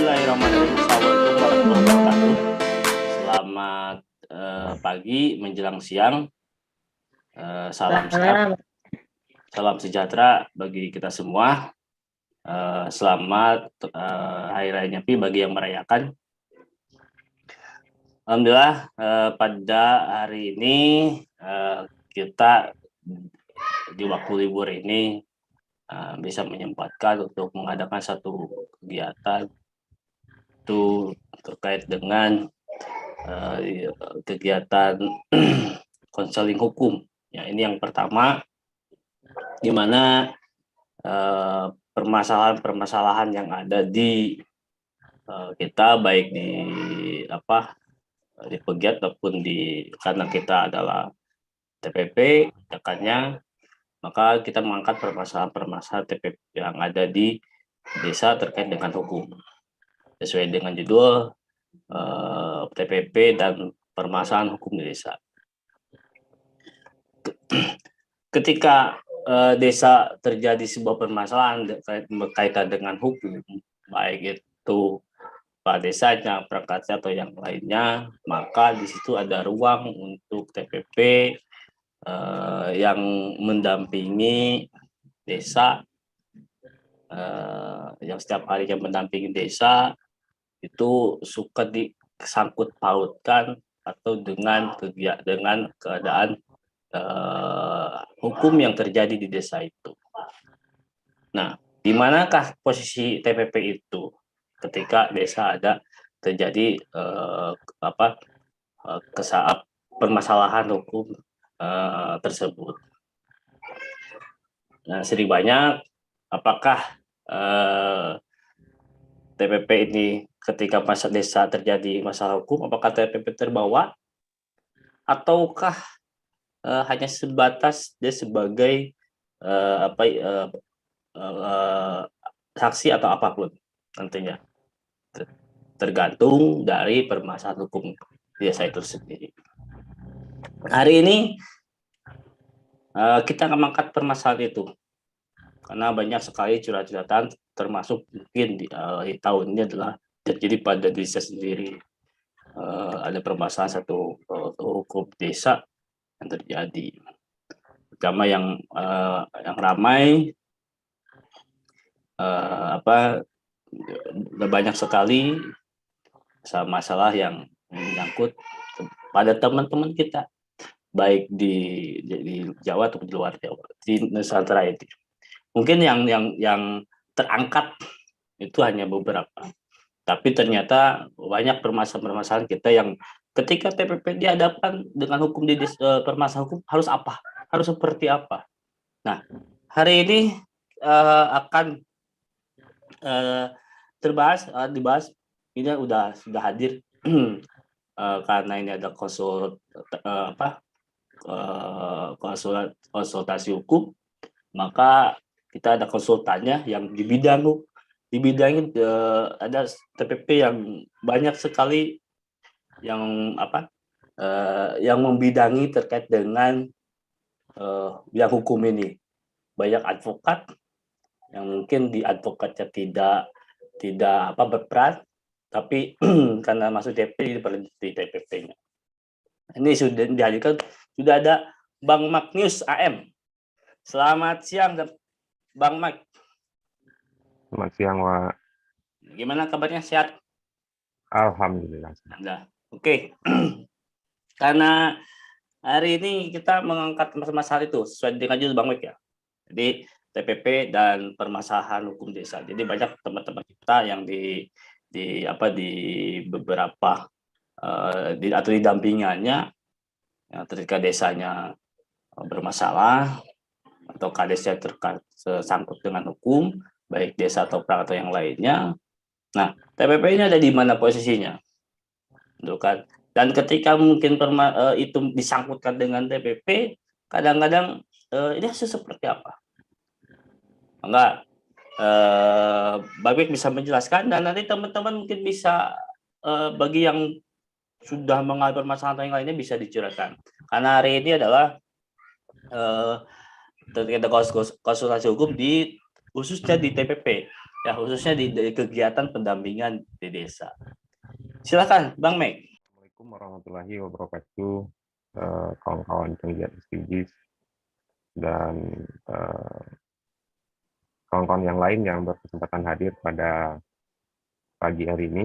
Bismillahirrahmanirrahim. Assalamualaikum warahmatullahi wabarakatuh. Selamat pagi menjelang siang. Salam sehat, salam sejahtera bagi kita semua. Selamat Hari Raya Nyepi bagi yang merayakan. Alhamdulillah pada hari ini kita di waktu libur ini bisa menyempatkan untuk mengadakan satu kegiatan itu terkait dengan kegiatan konseling hukum. Ya, ini yang pertama, di mana permasalahan-permasalahan yang ada di kita, baik di pegiat ataupun karena kita adalah TPP, rekannya, maka kita mengangkat permasalahan-permasalahan TPP yang ada di desa terkait dengan hukum. Sesuai dengan judul TPP dan permasalahan hukum di desa. Ketika desa terjadi sebuah permasalahan berkaitan dengan hukum, baik itu kepala desanya, perangkatnya atau yang lainnya, maka di situ ada ruang untuk TPP yang mendampingi desa, yang setiap harinya mendampingi desa itu suka disangkut pautkan atau dengan keadaan hukum yang terjadi di desa itu. Nah, di manakah posisi TPP itu ketika desa terjadi permasalahan hukum tersebut? Nah, sering banyak, apakah TPP ini ketika desa terjadi masalah hukum, apakah TPP terbawa ataukah hanya sebatas dia sebagai saksi atau apapun nantinya, tergantung dari permasalahan hukum desa itu sendiri. Hari ini kita akan mengangkat permasalahan itu karena banyak sekali curhat-curhatan, termasuk mungkin di tahun ini adalah terjadi pada desa sendiri. Ada permasalahan satu hukum desa yang terjadi. Pertama yang ramai, banyak sekali masalah yang menyangkut pada teman-teman kita, baik di Jawa atau di luar Jawa, di Nusantara itu. Mungkin yang terangkat itu hanya beberapa, tapi ternyata banyak permasalahan kita yang ketika TPP dihadapkan dengan hukum permasalahan hukum harus apa, harus seperti apa. Nah, hari ini akan dibahas. Ini sudah hadir karena ini ada konsultasi hukum, maka kita ada konsultannya yang di bidangin ada TPP yang banyak sekali yang membidangi terkait dengan bidang hukum ini. Banyak advokat yang mungkin di advokatnya tidak berperan, tapi karena masuk TPP di TPP-nya. Ini sudah dihadirkan, sudah ada Bang Magnius AM. Selamat siang, Bang Mag. Selamat siang, Wak. Gimana kabarnya, sehat? Alhamdulillah. Oke. Karena hari ini kita mengangkat masalah itu sesuai dengan judul Bang Mag ya. Jadi TPP dan permasalahan hukum desa. Jadi banyak teman-teman kita yang di beberapa atau didampingannya ketika desanya bermasalah atau kadesnya tersangkut dengan hukum, baik desa atau perangkat atau yang lainnya. Nah, TPP ini ada di mana posisinya? Kan? Dan ketika mungkin itu disangkutkan dengan TPP, kadang-kadang ini hasil seperti apa? Enggak, Babik bisa menjelaskan, dan nanti teman-teman mungkin bisa bagi yang sudah mengalami permasalahan yang lainnya bisa dicurahkan. Karena hari ini adalah terkait konsultasi hukum khususnya di TPP. ya khususnya di kegiatan pendampingan di desa. Silakan, Bang Meg. Assalamualaikum warahmatullahi wabarakatuh, kawan-kawan penggiat SDGs dan kawan-kawan yang lain yang berkesempatan hadir pada pagi hari ini.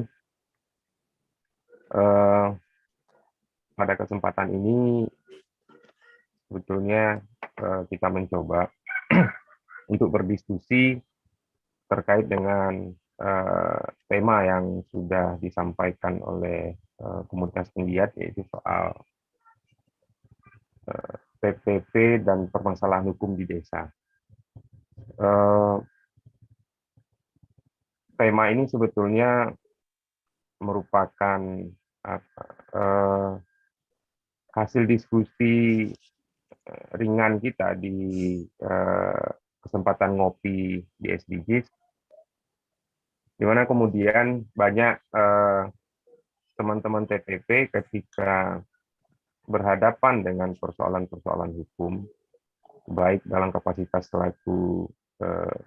Pada kesempatan ini sebetulnya kita mencoba untuk berdiskusi terkait dengan tema yang sudah disampaikan oleh komunitas penggiat, yaitu soal PPP dan permasalahan hukum di desa. Tema ini sebetulnya merupakan hasil diskusi ringan kita di kesempatan ngopi di SDGs, di mana kemudian banyak teman-teman TPP ketika berhadapan dengan persoalan-persoalan hukum, baik dalam kapasitas selaku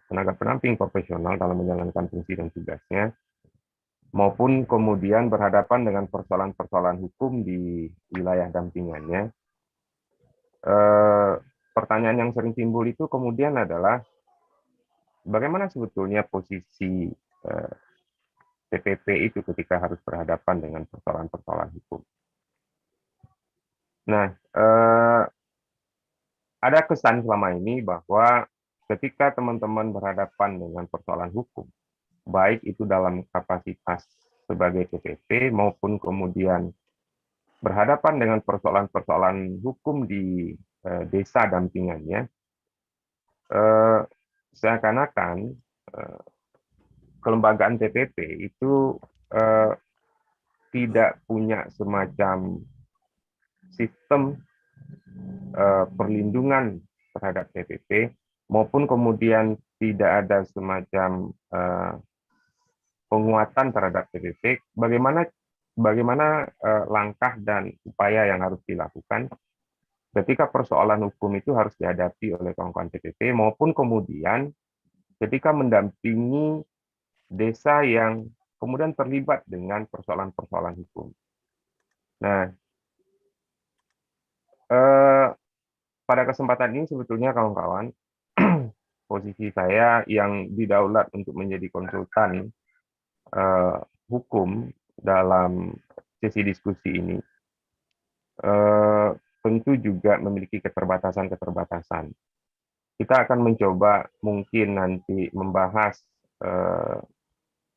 tenaga pendamping profesional dalam menjalankan fungsi dan tugasnya, maupun kemudian berhadapan dengan persoalan-persoalan hukum di wilayah dampingannya. Pertanyaan yang sering timbul itu kemudian adalah bagaimana sebetulnya posisi TPP itu ketika harus berhadapan dengan persoalan-persoalan hukum. Nah, ada kesan selama ini bahwa ketika teman-teman berhadapan dengan persoalan hukum, baik itu dalam kapasitas sebagai TPP maupun kemudian berhadapan dengan persoalan-persoalan hukum di desa dampingannya, seakan-akan kelembagaan TPP itu tidak punya semacam sistem perlindungan terhadap TPP, maupun kemudian tidak ada semacam penguatan terhadap TPP. Bagaimana langkah dan upaya yang harus dilakukan ketika persoalan hukum itu harus dihadapi oleh kawan-kawan TPP, maupun kemudian ketika mendampingi desa yang kemudian terlibat dengan persoalan-persoalan hukum. Nah, pada kesempatan ini sebetulnya kawan-kawan, posisi saya yang didaulat untuk menjadi konsultan hukum dalam sesi diskusi ini, tentu juga memiliki keterbatasan-keterbatasan. Kita akan mencoba mungkin nanti membahas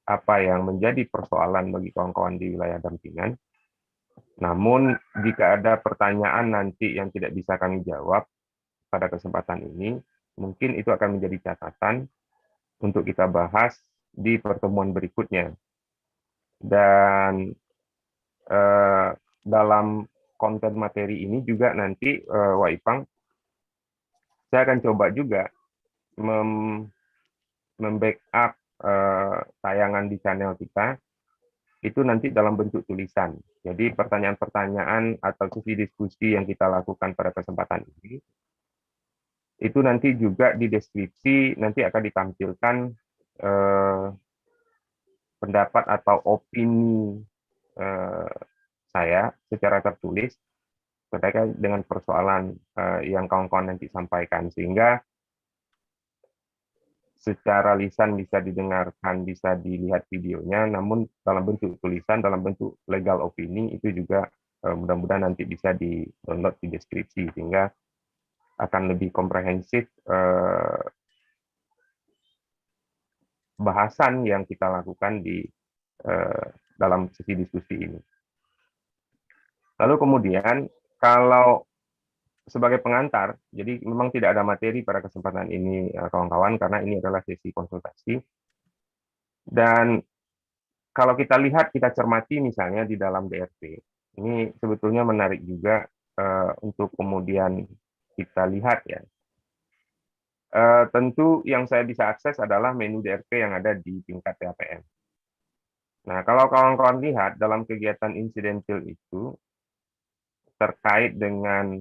apa yang menjadi persoalan bagi kawan-kawan di wilayah dampingan. Namun, jika ada pertanyaan nanti yang tidak bisa kami jawab pada kesempatan ini, mungkin itu akan menjadi catatan untuk kita bahas di pertemuan berikutnya. Dan dalam konten materi ini juga nanti, Wak Ipang, saya akan coba juga membackup tayangan di channel kita, itu nanti dalam bentuk tulisan. Jadi pertanyaan-pertanyaan atau sesi diskusi yang kita lakukan pada kesempatan ini, itu nanti juga di deskripsi nanti akan ditampilkan pendapat atau opini saya secara tertulis terkait dengan persoalan yang kawan-kawan nanti sampaikan, sehingga secara lisan bisa didengarkan, bisa dilihat videonya, namun dalam bentuk tulisan, dalam bentuk legal opini, itu juga mudah-mudahan nanti bisa di-download di deskripsi, sehingga akan lebih komprehensif bahasan yang kita lakukan di dalam sesi diskusi ini. Lalu kemudian, kalau sebagai pengantar, jadi memang tidak ada materi pada kesempatan ini, kawan-kawan, karena ini adalah sesi konsultasi. Dan kalau kita lihat, kita cermati misalnya di dalam DRP, ini sebetulnya menarik juga untuk kemudian kita lihat ya. Tentu yang saya bisa akses adalah menu DRP yang ada di tingkat TAPM. Nah, kalau kawan-kawan lihat dalam kegiatan insidentil itu, terkait dengan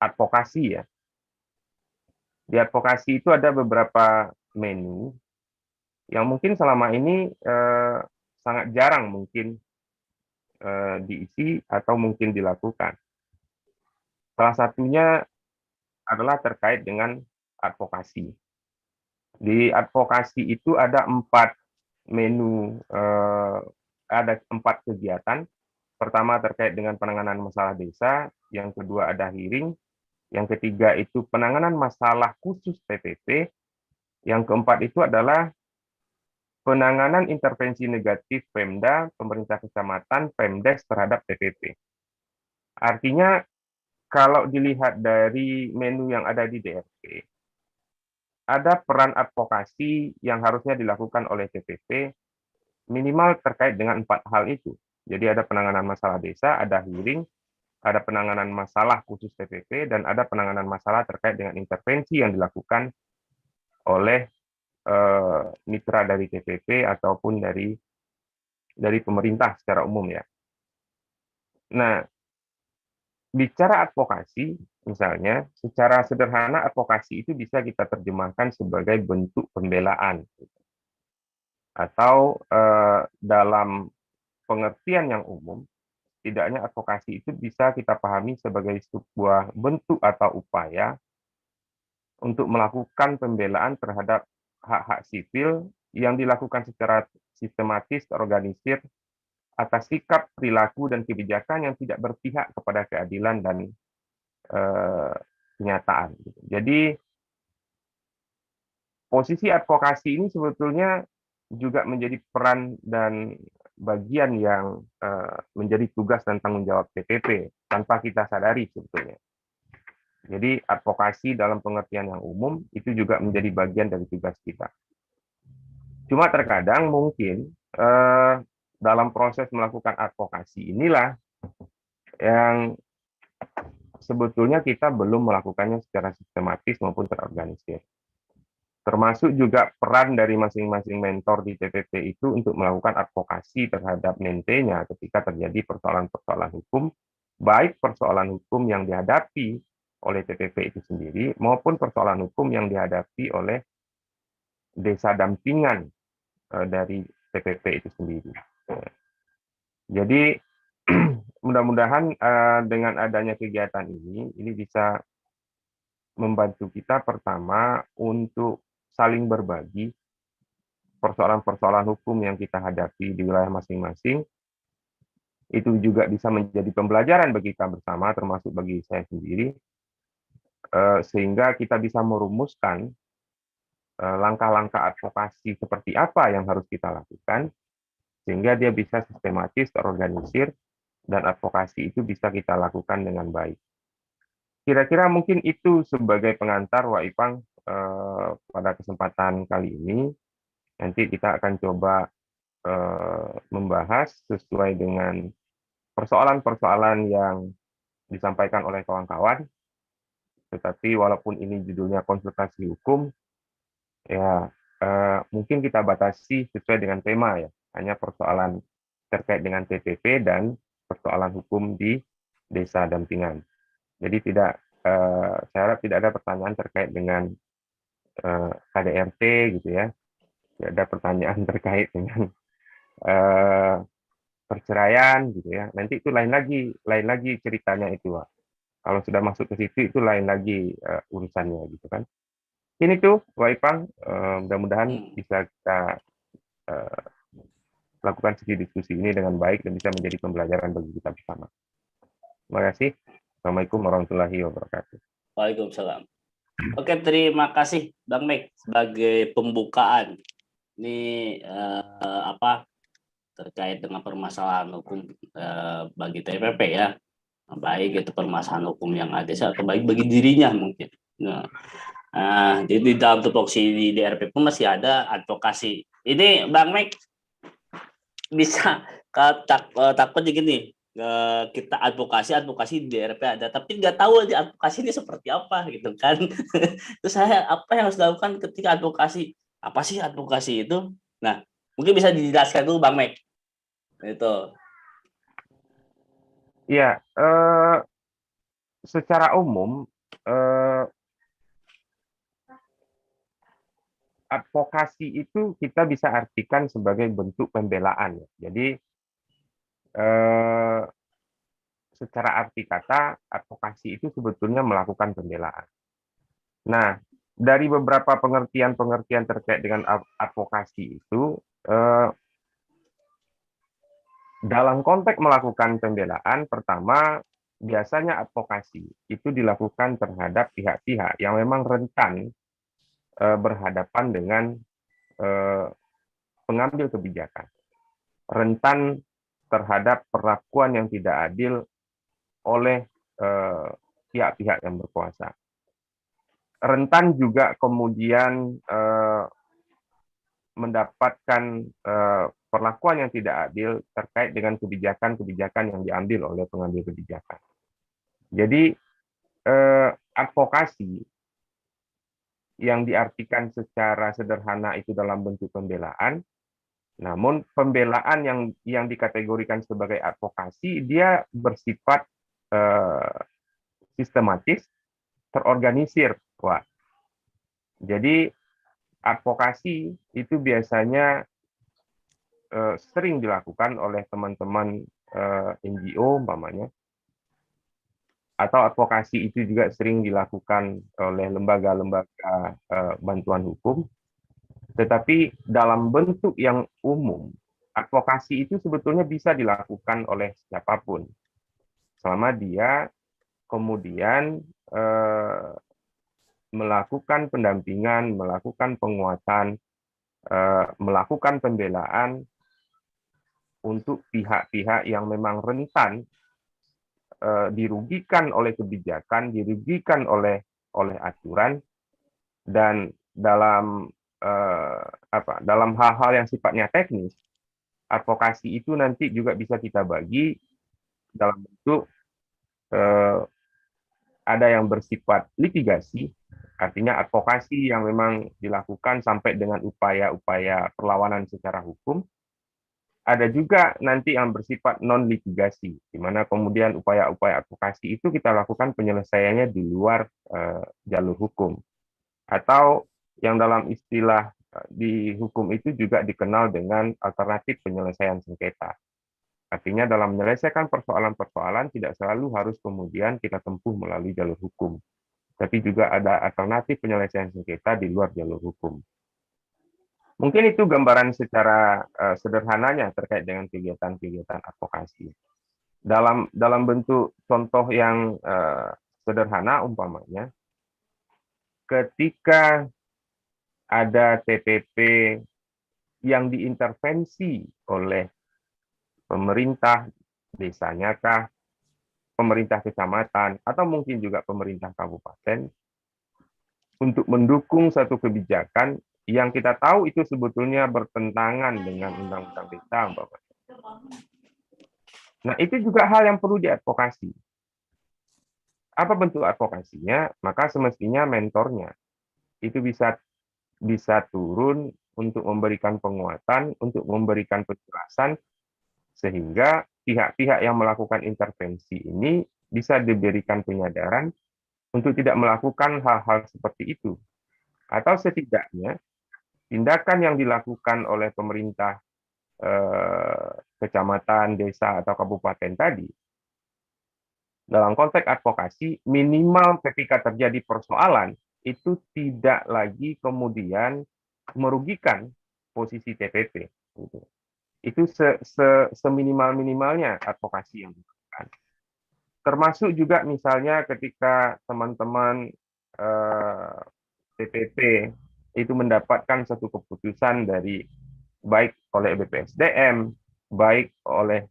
advokasi ya. Di advokasi itu ada beberapa menu yang mungkin selama ini sangat jarang mungkin diisi atau mungkin dilakukan. Salah satunya adalah terkait dengan advokasi. Di advokasi itu ada 4 menu, ada 4 kegiatan. Pertama terkait dengan penanganan masalah desa, yang kedua ada hearing, yang ketiga itu penanganan masalah khusus TPP, yang keempat itu adalah penanganan intervensi negatif Pemda, pemerintah kecamatan, Pemdes terhadap TPP. Artinya kalau dilihat dari menu yang ada di DRP, ada peran advokasi yang harusnya dilakukan oleh TPP minimal terkait dengan 4 hal itu. Jadi ada penanganan masalah desa, ada hearing, ada penanganan masalah khusus TPP, dan ada penanganan masalah terkait dengan intervensi yang dilakukan oleh mitra dari TPP ataupun dari pemerintah secara umum ya. Nah, bicara advokasi, misalnya, secara sederhana advokasi itu bisa kita terjemahkan sebagai bentuk pembelaan. Atau dalam pengertian yang umum, tidaknya advokasi itu bisa kita pahami sebagai sebuah bentuk atau upaya untuk melakukan pembelaan terhadap hak-hak sipil yang dilakukan secara sistematis, terorganisir, atas sikap, perilaku, dan kebijakan yang tidak berpihak kepada keadilan dan kenyataan. Jadi, posisi advokasi ini sebetulnya juga menjadi peran dan bagian yang menjadi tugas dan tanggung jawab TPP tanpa kita sadari sebetulnya. Jadi advokasi dalam pengertian yang umum itu juga menjadi bagian dari tugas kita. Cuma terkadang mungkin dalam proses melakukan advokasi inilah yang sebetulnya kita belum melakukannya secara sistematis maupun terorganisir. Termasuk juga peran dari masing-masing mentor di TPP itu untuk melakukan advokasi terhadap mentenya ketika terjadi persoalan-persoalan hukum, baik persoalan hukum yang dihadapi oleh TPP itu sendiri, maupun persoalan hukum yang dihadapi oleh desa dampingan dari TPP itu sendiri. Jadi, mudah-mudahan dengan adanya kegiatan ini bisa membantu kita pertama untuk saling berbagi persoalan-persoalan hukum yang kita hadapi di wilayah masing-masing. Itu juga bisa menjadi pembelajaran bagi kita bersama, termasuk bagi saya sendiri, sehingga kita bisa merumuskan langkah-langkah advokasi seperti apa yang harus kita lakukan, sehingga dia bisa sistematis, terorganisir, dan advokasi itu bisa kita lakukan dengan baik. Kira-kira mungkin itu sebagai pengantar, Wak Ipang, pada kesempatan kali ini. Nanti kita akan coba membahas sesuai dengan persoalan-persoalan yang disampaikan oleh kawan-kawan. Tetapi walaupun ini judulnya konsultasi hukum, ya mungkin kita batasi sesuai dengan tema ya, hanya persoalan terkait dengan TPP dan persoalan hukum di desa dampingan. Jadi saya harap tidak ada pertanyaan terkait dengan KDRT gitu ya, tidak ada pertanyaan terkait dengan perceraian gitu ya. Nanti itu lain lagi ceritanya itu, Pak. Kalau sudah masuk ke situ itu lain lagi urusannya gitu kan. Ini tuh, Pak Ipang, mudah-mudahan bisa kita lakukan sesi diskusi ini dengan baik dan bisa menjadi pembelajaran bagi kita bersama. Terima kasih. Assalamualaikum warahmatullahi wabarakatuh. Waalaikumsalam. Oke, terima kasih Bang Mek sebagai pembukaan. Ini terkait dengan permasalahan hukum bagi TPP ya. Baik itu permasalahan hukum yang ada atau baik bagi dirinya mungkin. Jadi di dalam tupoksi di DRP pun masih ada advokasi. Ini Bang Mek bisa takut gini, kita advokasi di DRP ada, tapi nggak tahu aja advokasi ini seperti apa gitu kan. Terus saya apa yang harus dilakukan ketika advokasi? Apa sih advokasi itu? Nah, mungkin bisa dijelaskan dulu Bang Mek. Itu. Ya, secara umum advokasi itu kita bisa artikan sebagai bentuk pembelaan. Jadi eh, secara arti kata advokasi itu sebetulnya melakukan pembelaan. Nah, dari beberapa pengertian-pengertian terkait dengan advokasi itu, dalam konteks melakukan pembelaan, pertama, biasanya advokasi itu dilakukan terhadap pihak-pihak yang memang rentan berhadapan dengan pengambil kebijakan, rentan terhadap perlakuan yang tidak adil oleh pihak-pihak yang berkuasa. Rentan juga kemudian mendapatkan perlakuan yang tidak adil terkait dengan kebijakan-kebijakan yang diambil oleh pengambil kebijakan. Jadi advokasi yang diartikan secara sederhana itu dalam bentuk pembelaan, namun pembelaan yang dikategorikan sebagai advokasi dia bersifat sistematis, terorganisir, Wak. Jadi advokasi itu biasanya sering dilakukan oleh teman-teman NGO umpamanya, atau advokasi itu juga sering dilakukan oleh lembaga-lembaga bantuan hukum. Tetapi dalam bentuk yang umum, advokasi itu sebetulnya bisa dilakukan oleh siapapun, selama dia kemudian melakukan pendampingan, melakukan penguatan, melakukan pembelaan untuk pihak-pihak yang memang rentan dirugikan oleh kebijakan, dirugikan oleh aturan, dan dalam dalam hal-hal yang sifatnya teknis, advokasi itu nanti juga bisa kita bagi dalam bentuk ada yang bersifat litigasi, artinya advokasi yang memang dilakukan sampai dengan upaya-upaya perlawanan secara hukum. Ada juga nanti yang bersifat non-litigasi, di mana kemudian upaya-upaya advokasi itu kita lakukan penyelesaiannya di luar jalur hukum. Atau yang dalam istilah di hukum itu juga dikenal dengan alternatif penyelesaian sengketa. Artinya dalam menyelesaikan persoalan-persoalan tidak selalu harus kemudian kita tempuh melalui jalur hukum, tapi juga ada alternatif penyelesaian sengketa di luar jalur hukum. Mungkin itu gambaran secara sederhananya terkait dengan kegiatan-kegiatan advokasi. Dalam bentuk contoh yang sederhana umpamanya, ketika ada TPP yang diintervensi oleh pemerintah desanya kah, pemerintah kecamatan, atau mungkin juga pemerintah kabupaten, untuk mendukung satu kebijakan yang kita tahu itu sebetulnya bertentangan dengan undang-undang desa. Nah, itu juga hal yang perlu diadvokasi. Apa bentuk advokasinya? Maka semestinya mentornya itu bisa turun untuk memberikan penguatan, untuk memberikan penjelasan, sehingga pihak-pihak yang melakukan intervensi ini bisa diberikan penyadaran untuk tidak melakukan hal-hal seperti itu. Atau setidaknya tindakan yang dilakukan oleh pemerintah kecamatan, desa, atau kabupaten tadi, dalam konteks advokasi, minimal ketika terjadi persoalan, itu tidak lagi kemudian merugikan posisi TPP. Itu seminimal-minimalnya advokasi yang dilakukan. Termasuk juga misalnya ketika teman-teman TPP itu mendapatkan satu keputusan dari baik oleh BPSDM, baik oleh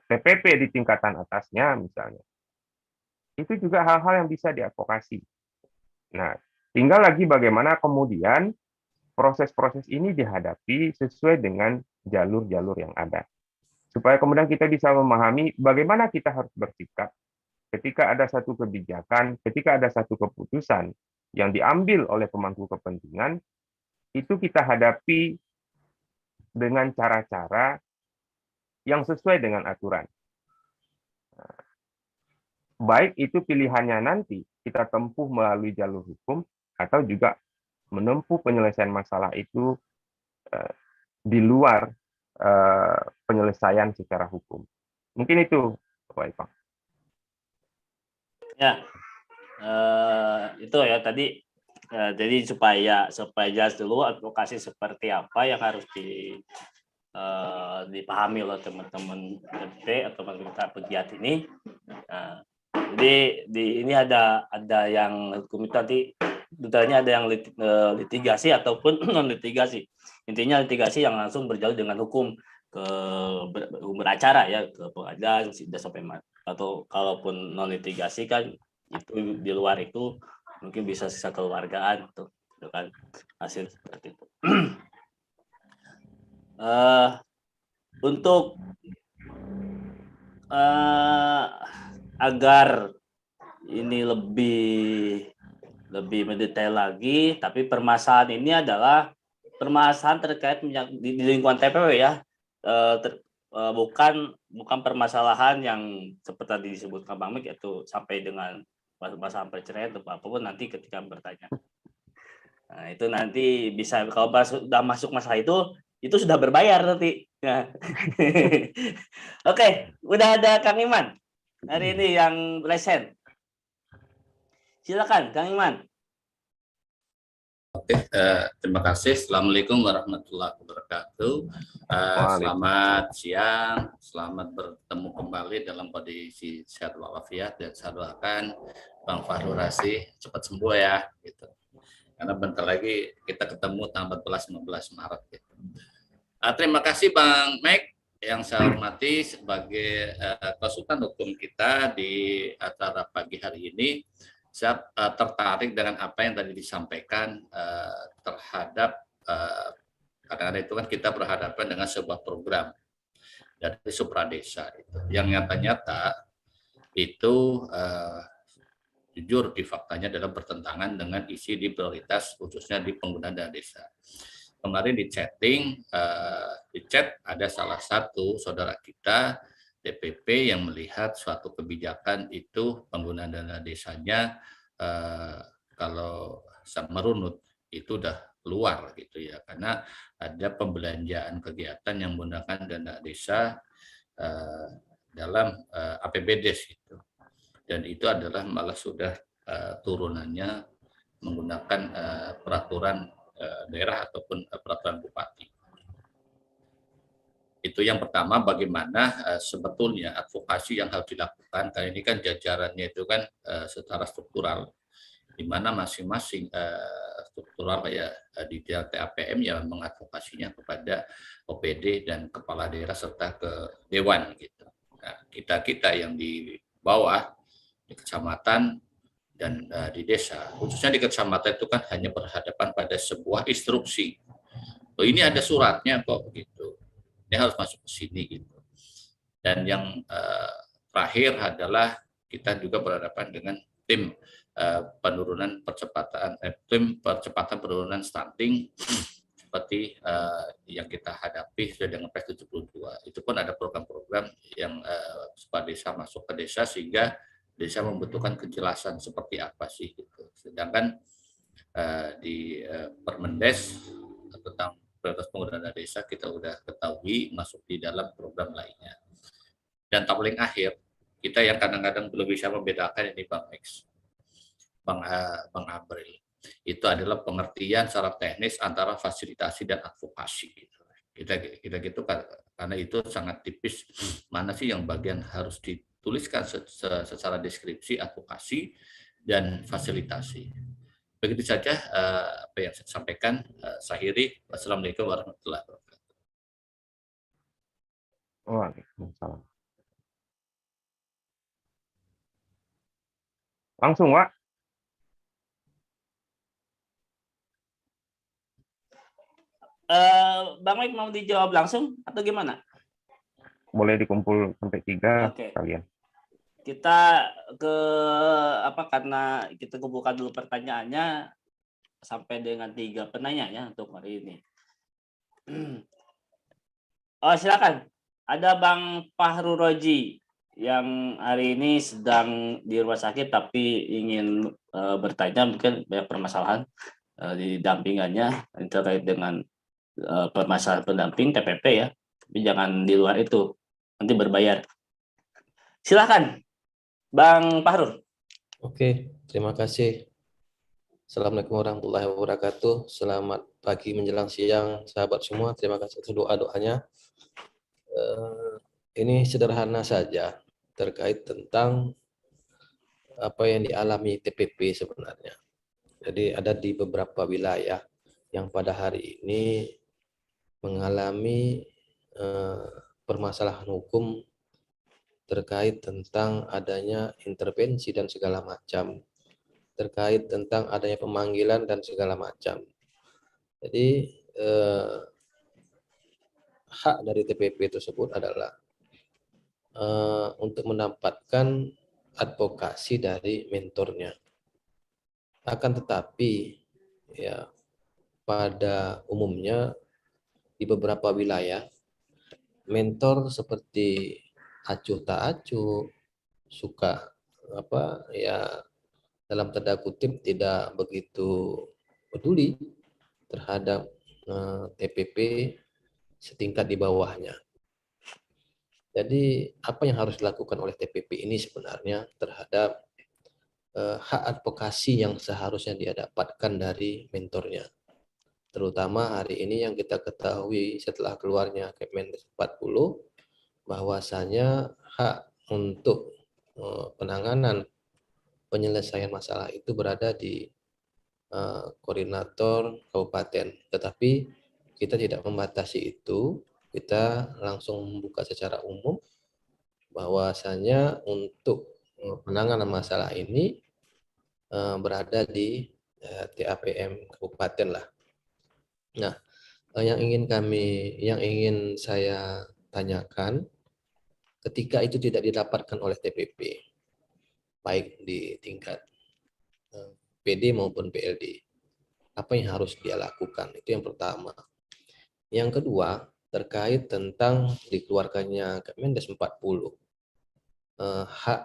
TPP di tingkatan atasnya misalnya. Itu juga hal-hal yang bisa diadvokasi. Nah, tinggal lagi bagaimana kemudian proses-proses ini dihadapi sesuai dengan jalur-jalur yang ada. Supaya kemudian kita bisa memahami bagaimana kita harus bersikap ketika ada satu kebijakan, ketika ada satu keputusan yang diambil oleh pemangku kepentingan, itu kita hadapi dengan cara-cara yang sesuai dengan aturan. Baik itu pilihannya nanti kita tempuh melalui jalur hukum atau juga menempuh penyelesaian masalah itu di luar penyelesaian secara hukum. Mungkin itu, Pak Ipang. Ya, itu ya tadi. Jadi supaya jelas dulu advokasi seperti apa yang harus dipahami oleh teman-teman PT atau teman-teman pegiat ini. Nah, jadi ini ada yang hukum tadi detailnya, ada yang litigasi ataupun non litigasi. Intinya litigasi yang langsung berjalan dengan hukum ke beracara ya, ke pengadilan sudah sampai atau kalaupun non litigasi kan itu di luar itu mungkin bisa sisa keluargaan tuh kan hasil seperti itu. Untuk agar ini lebih mendetail lagi, tapi permasalahan ini adalah permasalahan terkait di lingkungan TPW ya, bukan permasalahan yang seperti tadi disebutkan Bang Mik, yaitu sampai dengan masalah perceraian atau apapun nanti ketika bertanya. Nah, itu nanti bisa kalau sudah masuk masalah itu sudah berbayar nanti. Nah. Oke, udah ada Kang Iman hari ini yang lesen. Silakan Kang Iman. Oke, terima kasih. Assalamualaikum warahmatullahi wabarakatuh. Selamat siang, selamat bertemu kembali dalam kondisi sehat walafiat, dan saya doakan Bang Fahrul Razi cepat sembuh ya, gitu. Karena bentar lagi kita ketemu tanggal 14-15 Maret. Gitu. Terima kasih Bang Mek yang saya hormati sebagai konsultan hukum kita di acara pagi hari ini. Saya tertarik dengan apa yang tadi disampaikan terhadap karena itu kan kita berhadapan dengan sebuah program dari Supradesa yang nyata-nyata itu jujur di faktanya adalah bertentangan dengan isi di prioritas khususnya di penggunaan dana desa. Kemarin di chat ada salah satu saudara kita DPP yang melihat suatu kebijakan itu penggunaan dana desanya kalau merunut itu udah keluar gitu ya, karena ada pembelanjaan kegiatan yang menggunakan dana desa dalam APBD itu, dan itu adalah malah sudah turunannya menggunakan peraturan daerah ataupun peraturan bupati. Itu yang pertama, bagaimana sebetulnya advokasi yang harus dilakukan, karena ini kan jajarannya itu kan secara struktural, di mana masing-masing struktural kayak di TAPM yang mengadvokasinya kepada OPD dan kepala daerah serta ke dewan gitu. Nah, kita yang di bawah di kecamatan dan di desa, khususnya di kecamatan itu kan hanya berhadapan pada sebuah instruksi. Oh, ini ada suratnya kok begitu. Ini harus masuk ke sini gitu. Dan yang terakhir adalah kita juga berhadapan dengan tim penurunan percepatan penurunan stunting seperti yang kita hadapi sudah dengan PES 72. Itu pun ada program-program yang supaya desa masuk ke desa sehingga desa membutuhkan kejelasan seperti apa sih gitu. Sedangkan di Permendes tentang prioritas penggunaan dana desa kita udah ketahui masuk di dalam program lainnya. Dan tak paling akhir, kita yang kadang-kadang belum bisa membedakan ini Bang X, Bang April, itu adalah pengertian secara teknis antara fasilitasi dan advokasi. Kita gitu karena itu sangat tipis mana sih yang bagian harus dituliskan secara deskripsi advokasi dan fasilitasi. Begitu saja apa yang saya sampaikan. Saya akhiri. Wassalamualaikum warahmatullahi wabarakatuh. Waalaikumsalam. Langsung, Wak. Bang Mike mau dijawab langsung atau gimana? Boleh dikumpul sampai 3 Oke. kalian. Kita karena kita kumpulkan dulu pertanyaannya sampai dengan 3 penanyanya untuk hari ini. Oh, silakan. Ada Bang Fahrul Razi yang hari ini sedang di rumah sakit tapi ingin bertanya, mungkin banyak permasalahan. di dampingannya terkait dengan permasalahan pendamping TPP ya, tapi jangan di luar itu, nanti berbayar. Silakan, Bang Fahrul. Oke, terima kasih. Assalamualaikum warahmatullahi wabarakatuh. Selamat pagi menjelang siang, sahabat semua. Terima kasih atas doa-doanya. Ini sederhana saja terkait tentang apa yang dialami TPP sebenarnya. Jadi ada di beberapa wilayah yang pada hari ini mengalami permasalahan hukum terkait tentang adanya intervensi dan segala macam, terkait tentang adanya pemanggilan dan segala macam. Jadi hak dari TPP tersebut adalah untuk mendapatkan advokasi dari mentornya. Akan tetapi ya pada umumnya di beberapa wilayah mentor seperti acuh tak acuh, suka apa ya dalam tanda kutip tidak begitu peduli terhadap TPP setingkat di bawahnya. Jadi apa yang harus dilakukan oleh TPP ini sebenarnya terhadap hak advokasi yang seharusnya dia dapatkan dari mentornya. Terutama hari ini yang kita ketahui setelah keluarnya Kepmendikbud 40 bahwasanya hak untuk penanganan penyelesaian masalah itu berada di koordinator kabupaten. Tetapi kita tidak membatasi itu, kita langsung membuka secara umum bahwasanya untuk penanganan masalah ini berada di TAPM kabupaten lah. Nah, yang ingin saya tanyakan, ketika itu tidak didapatkan oleh TPP, baik di tingkat PD maupun PLD, apa yang harus dia lakukan? Itu yang pertama. Yang kedua, terkait tentang dikeluarkannya Kepmendes 40, hak,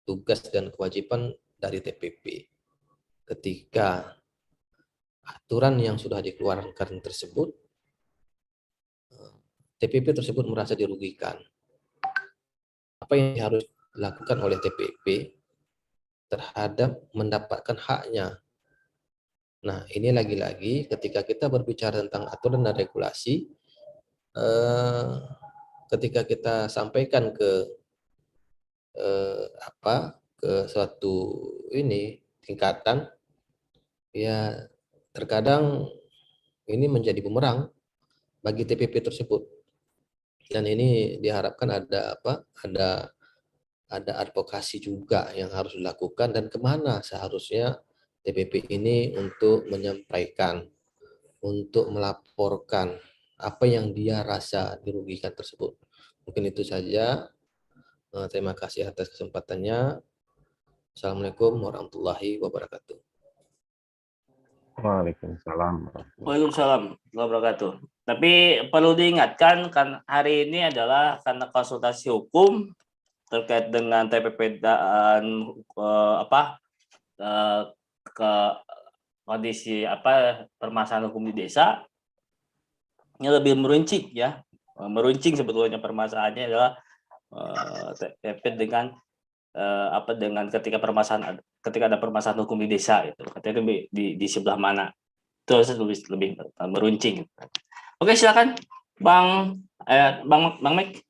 tugas, dan kewajiban dari TPP. Ketika aturan yang sudah dikeluarkan tersebut, TPP tersebut merasa dirugikan. Apa yang harus dilakukan oleh TPP terhadap mendapatkan haknya? Nah, ini lagi-lagi ketika kita berbicara tentang aturan dan regulasi, ketika kita sampaikan ke ke suatu tingkatan, ya terkadang ini menjadi bumerang bagi TPP tersebut. Dan ini diharapkan ada advokasi juga yang harus dilakukan dan kemana seharusnya TPP ini untuk menyampaikan, untuk melaporkan apa yang dia rasa dirugikan tersebut. Mungkin itu saja. Terima kasih atas kesempatannya. Assalamualaikum warahmatullahi wabarakatuh. Waalaikumsalam. Waalaikumsalam warahmatullahi wabarakatuh. Tapi perlu diingatkan kan hari ini adalah karena konsultasi hukum terkait dengan TPP dan ke kondisi permasalahan hukum di desa, ini lebih meruncing ya, meruncing sebetulnya permasalahannya adalah TPP dengan dengan ketika ada permasalahan hukum di desa itu, katanya di sebelah mana, itu harus lebih meruncing. Oke, silakan Bang Mike.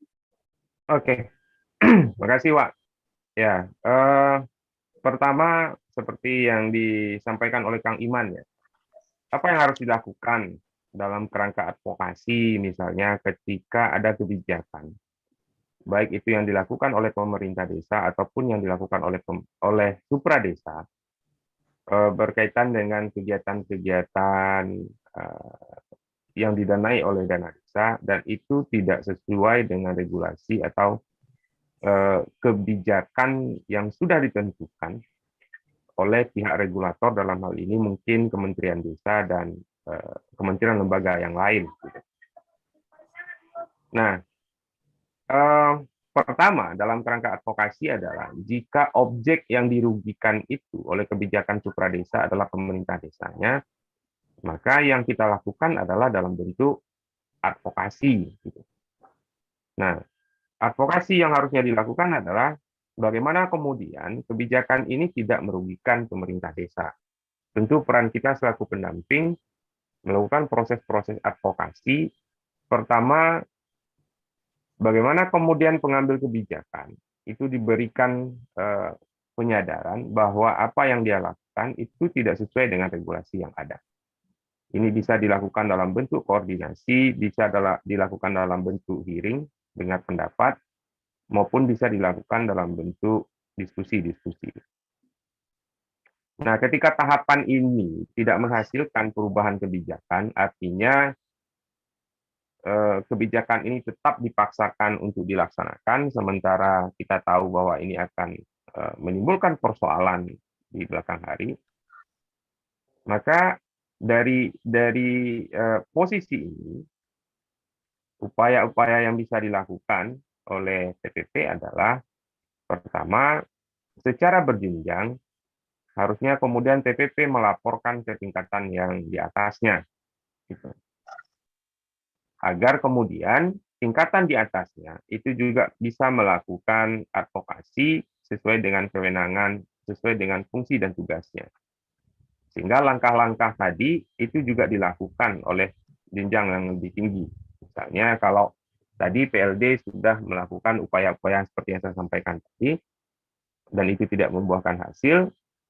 Oke. Makasih, Wak. Ya, pertama seperti yang disampaikan oleh Kang Iman ya. Apa yang harus dilakukan dalam kerangka advokasi misalnya ketika ada kebijakan, baik itu yang dilakukan oleh pemerintah desa ataupun yang dilakukan oleh supra desa berkaitan dengan kegiatan-kegiatan yang didanai oleh dana desa dan itu tidak sesuai dengan regulasi atau kebijakan yang sudah ditentukan oleh pihak regulator, dalam hal ini mungkin Kementerian Desa dan kementerian lembaga yang lain. Nah, pertama dalam kerangka advokasi adalah jika objek yang dirugikan itu oleh kebijakan supradesa adalah pemerintah desanya, maka yang kita lakukan adalah dalam bentuk advokasi. Gitu. Nah, advokasi yang harusnya dilakukan adalah bagaimana kemudian kebijakan ini tidak merugikan pemerintah desa. Tentu peran kita selaku pendamping melakukan proses-proses advokasi. Pertama, bagaimana kemudian pengambil kebijakan itu diberikan penyadaran bahwa apa yang dia lakukan itu tidak sesuai dengan regulasi yang ada. Ini bisa dilakukan dalam bentuk koordinasi, bisa dilakukan dalam bentuk hearing, dengar pendapat, maupun bisa dilakukan dalam bentuk diskusi-diskusi. Nah, ketika tahapan ini tidak menghasilkan perubahan kebijakan, artinya kebijakan ini tetap dipaksakan untuk dilaksanakan, sementara kita tahu bahwa ini akan menimbulkan persoalan di belakang hari, maka dari posisi ini, upaya-upaya yang bisa dilakukan oleh TPP adalah, pertama, secara berjenjang, harusnya kemudian TPP melaporkan ke tingkatan yang di atasnya. Gitu. Agar kemudian tingkatan di atasnya itu juga bisa melakukan advokasi sesuai dengan kewenangan, sesuai dengan fungsi dan tugasnya. Sehingga langkah-langkah tadi itu juga dilakukan oleh jenjang yang lebih tinggi. Misalnya kalau tadi PLD sudah melakukan upaya-upaya seperti yang saya sampaikan tadi, dan itu tidak membuahkan hasil,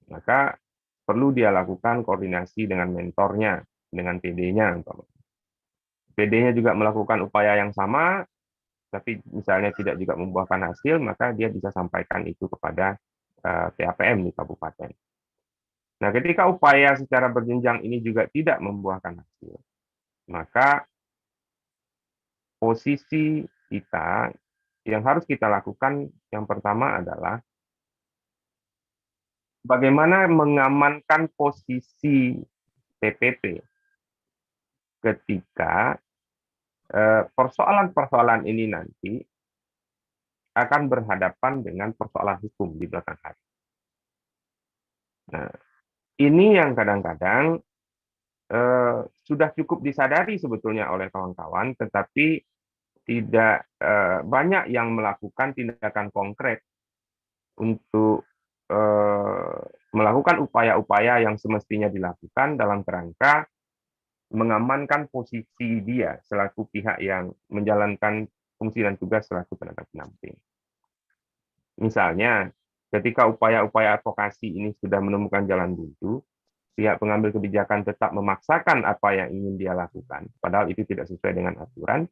maka perlu dia lakukan koordinasi dengan mentornya, dengan PD-nya. PD-nya juga melakukan upaya yang sama, tapi misalnya tidak juga membuahkan hasil, maka dia bisa sampaikan itu kepada PAPM di kabupaten. Nah, ketika upaya secara berjenjang ini juga tidak membuahkan hasil, maka posisi kita yang harus kita lakukan yang pertama adalah bagaimana mengamankan posisi TPP ketika persoalan-persoalan ini nanti akan berhadapan dengan persoalan hukum di belakang hari. Nah, ini yang kadang-kadang sudah cukup disadari sebetulnya oleh kawan-kawan, tetapi tidak banyak yang melakukan tindakan konkret untuk melakukan upaya-upaya yang semestinya dilakukan dalam kerangka mengamankan posisi dia selaku pihak yang menjalankan fungsi dan tugas selaku tenaga pendamping. Misalnya, ketika upaya-upaya advokasi ini sudah menemukan jalan buntu, pihak pengambil kebijakan tetap memaksakan apa yang ingin dia lakukan, padahal itu tidak sesuai dengan aturan,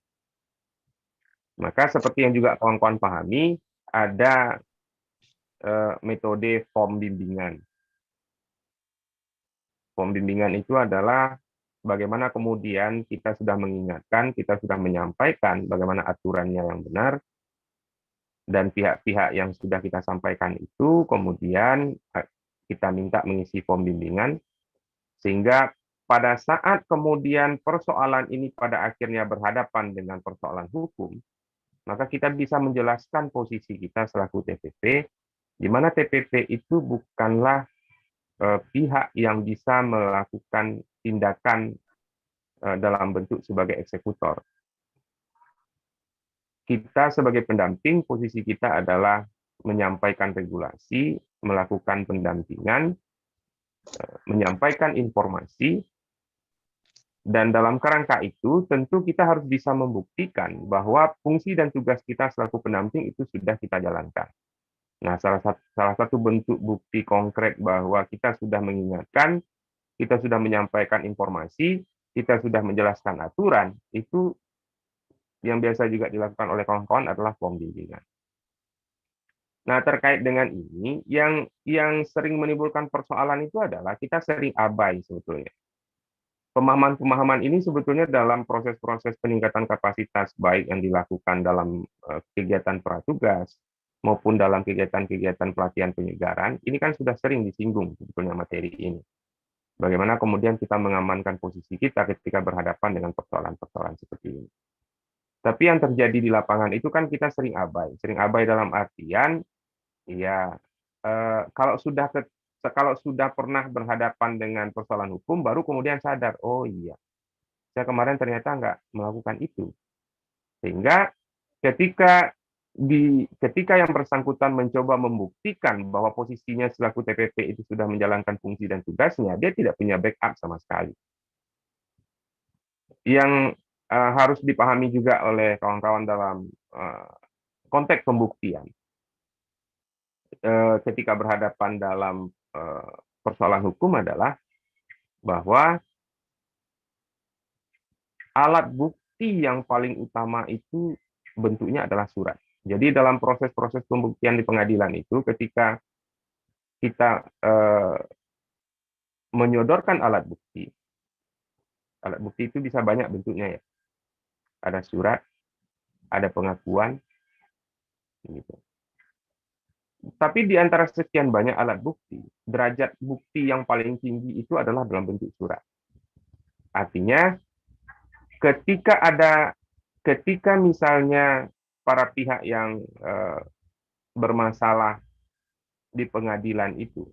maka seperti yang juga kawan-kawan pahami, ada metode form bimbingan. Form bimbingan itu adalah bagaimana kemudian kita sudah mengingatkan, kita sudah menyampaikan bagaimana aturannya yang benar, dan pihak-pihak yang sudah kita sampaikan itu kemudian kita minta mengisi form bimbingan, sehingga pada saat kemudian persoalan ini pada akhirnya berhadapan dengan persoalan hukum, maka kita bisa menjelaskan posisi kita selaku TPP, di mana TPP itu bukanlah pihak yang bisa melakukan tindakan dalam bentuk sebagai eksekutor. Kita sebagai pendamping, posisi kita adalah menyampaikan regulasi, melakukan pendampingan, menyampaikan informasi, dan dalam kerangka itu tentu kita harus bisa membuktikan bahwa fungsi dan tugas kita selaku pendamping itu sudah kita jalankan. Nah, salah satu bentuk bukti konkret bahwa kita sudah mengingatkan, kita sudah menyampaikan informasi, kita sudah menjelaskan aturan, itu yang biasa juga dilakukan oleh kawan-kawan adalah form bimbingan. Nah, terkait dengan ini, yang sering menimbulkan persoalan itu adalah kita sering abai sebetulnya. Pemahaman-pemahaman ini sebetulnya dalam proses-proses peningkatan kapasitas, baik yang dilakukan dalam kegiatan pratugas, maupun dalam kegiatan-kegiatan pelatihan penyegaran, ini kan sudah sering disinggung sebetulnya materi ini. Bagaimana kemudian kita mengamankan posisi kita ketika berhadapan dengan persoalan-persoalan seperti ini. Tapi yang terjadi di lapangan itu kan kita sering abai dalam artian, ya kalau sudah pernah berhadapan dengan persoalan hukum, baru kemudian sadar, oh iya, saya kemarin ternyata nggak melakukan itu. Sehingga ketika yang bersangkutan mencoba membuktikan bahwa posisinya selaku TPP itu sudah menjalankan fungsi dan tugasnya, dia tidak punya backup sama sekali. Yang harus dipahami juga oleh kawan-kawan dalam konteks pembuktian. Ketika berhadapan dalam persoalan hukum adalah bahwa alat bukti yang paling utama itu bentuknya adalah surat. Jadi dalam proses-proses pembuktian di pengadilan itu, ketika kita menyodorkan alat bukti itu bisa banyak bentuknya ya. Ada surat, ada pengakuan, gitu. Tapi di antara sekian banyak alat bukti, derajat bukti yang paling tinggi itu adalah dalam bentuk surat. Artinya, ketika misalnya para pihak yang bermasalah di pengadilan itu,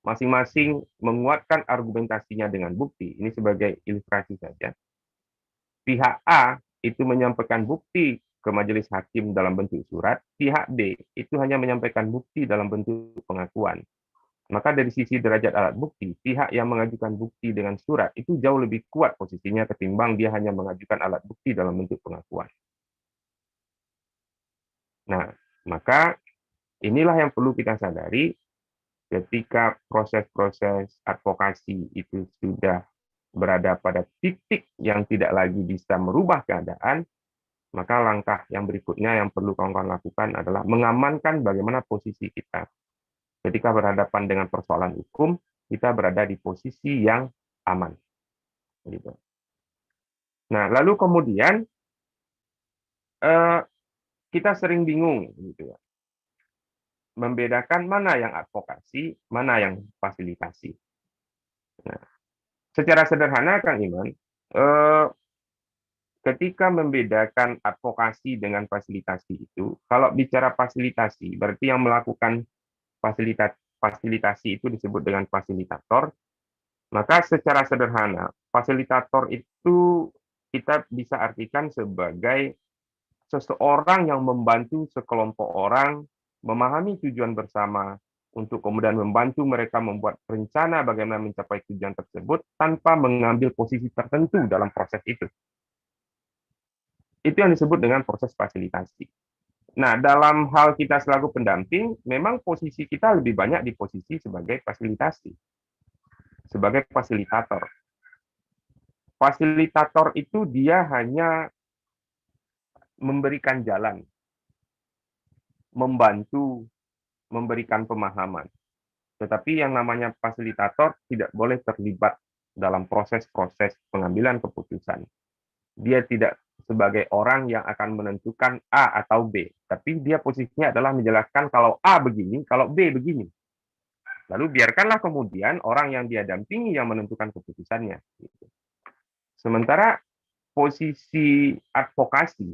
masing-masing menguatkan argumentasinya dengan bukti, ini sebagai ilustrasi saja. Pihak A itu menyampaikan bukti ke majelis hakim dalam bentuk surat, pihak B itu hanya menyampaikan bukti dalam bentuk pengakuan. Maka dari sisi derajat alat bukti, pihak yang mengajukan bukti dengan surat itu jauh lebih kuat posisinya ketimbang dia hanya mengajukan alat bukti dalam bentuk pengakuan. Nah, maka inilah yang perlu kita sadari ketika proses-proses advokasi itu sudah berada pada titik yang tidak lagi bisa merubah keadaan, maka langkah yang berikutnya yang perlu kawan-kawan lakukan adalah mengamankan bagaimana posisi kita. Ketika berhadapan dengan persoalan hukum, kita berada di posisi yang aman. Gitu. Nah, lalu kemudian kita sering bingung, gitu ya, membedakan mana yang advokasi, mana yang fasilitasi. Nah, secara sederhana, Kang Iman, ketika membedakan advokasi dengan fasilitasi itu, kalau bicara fasilitasi, berarti yang melakukan fasilitasi itu disebut dengan fasilitator, maka secara sederhana, fasilitator itu kita bisa artikan sebagai seseorang yang membantu sekelompok orang memahami tujuan bersama untuk kemudian membantu mereka membuat rencana bagaimana mencapai tujuan tersebut tanpa mengambil posisi tertentu dalam proses itu. Itu yang disebut dengan proses fasilitasi. Nah, dalam hal kita selaku pendamping, memang posisi kita lebih banyak di posisi sebagai fasilitasi, sebagai fasilitator. Fasilitator itu dia hanya memberikan jalan, membantu, memberikan pemahaman. Tetapi yang namanya fasilitator tidak boleh terlibat dalam proses-proses pengambilan keputusan. Dia tidak sebagai orang yang akan menentukan A atau B, tapi dia posisinya adalah menjelaskan kalau A begini, kalau B begini. Lalu biarkanlah kemudian orang yang dia dampingi yang menentukan keputusannya. Sementara posisi advokasi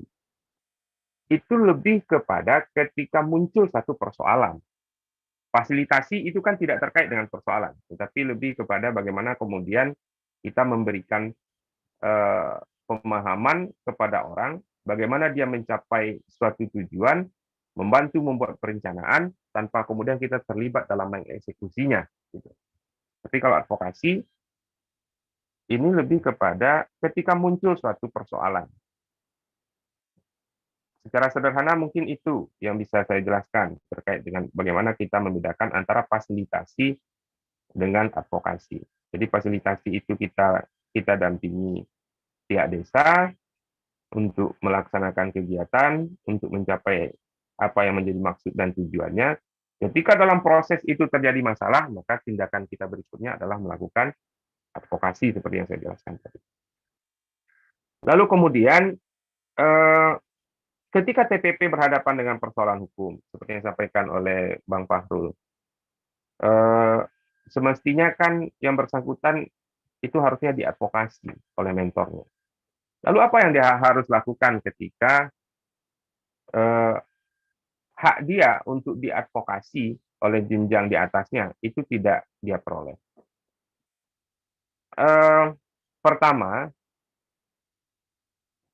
itu lebih kepada ketika muncul satu persoalan. Fasilitasi itu kan tidak terkait dengan persoalan, tetapi lebih kepada bagaimana kemudian kita memberikan pemahaman kepada orang, bagaimana dia mencapai suatu tujuan, membantu membuat perencanaan, tanpa kemudian kita terlibat dalam mengeksekusinya. Gitu. Tapi kalau advokasi, ini lebih kepada ketika muncul suatu persoalan. Secara sederhana mungkin itu yang bisa saya jelaskan terkait dengan bagaimana kita membedakan antara fasilitasi dengan advokasi. Jadi fasilitasi itu kita dampingi pihak desa untuk melaksanakan kegiatan, untuk mencapai apa yang menjadi maksud dan tujuannya. Ketika dalam proses itu terjadi masalah, maka tindakan kita berikutnya adalah melakukan advokasi seperti yang saya jelaskan tadi. Lalu kemudian, ketika TPP berhadapan dengan persoalan hukum, seperti yang disampaikan oleh Bang Fahrul, semestinya kan yang bersangkutan itu harusnya diadvokasi oleh mentornya. Lalu apa yang dia harus lakukan ketika hak dia untuk diadvokasi oleh jenjang di atasnya itu tidak dia peroleh? Pertama,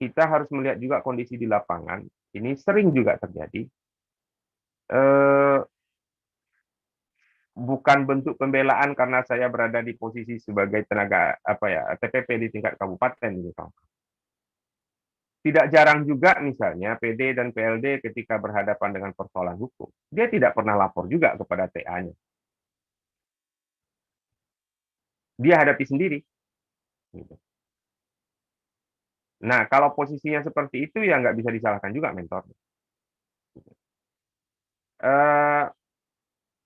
kita harus melihat juga kondisi di lapangan. Ini sering juga terjadi. Bukan bentuk pembelaan karena saya berada di posisi sebagai tenaga TPP di tingkat kabupaten gitu. Tidak jarang juga misalnya PD dan PLD ketika berhadapan dengan persoalan hukum, dia tidak pernah lapor juga kepada TA-nya. Dia hadapi sendiri. Gitu. Nah, kalau posisinya seperti itu ya nggak bisa disalahkan juga mentor.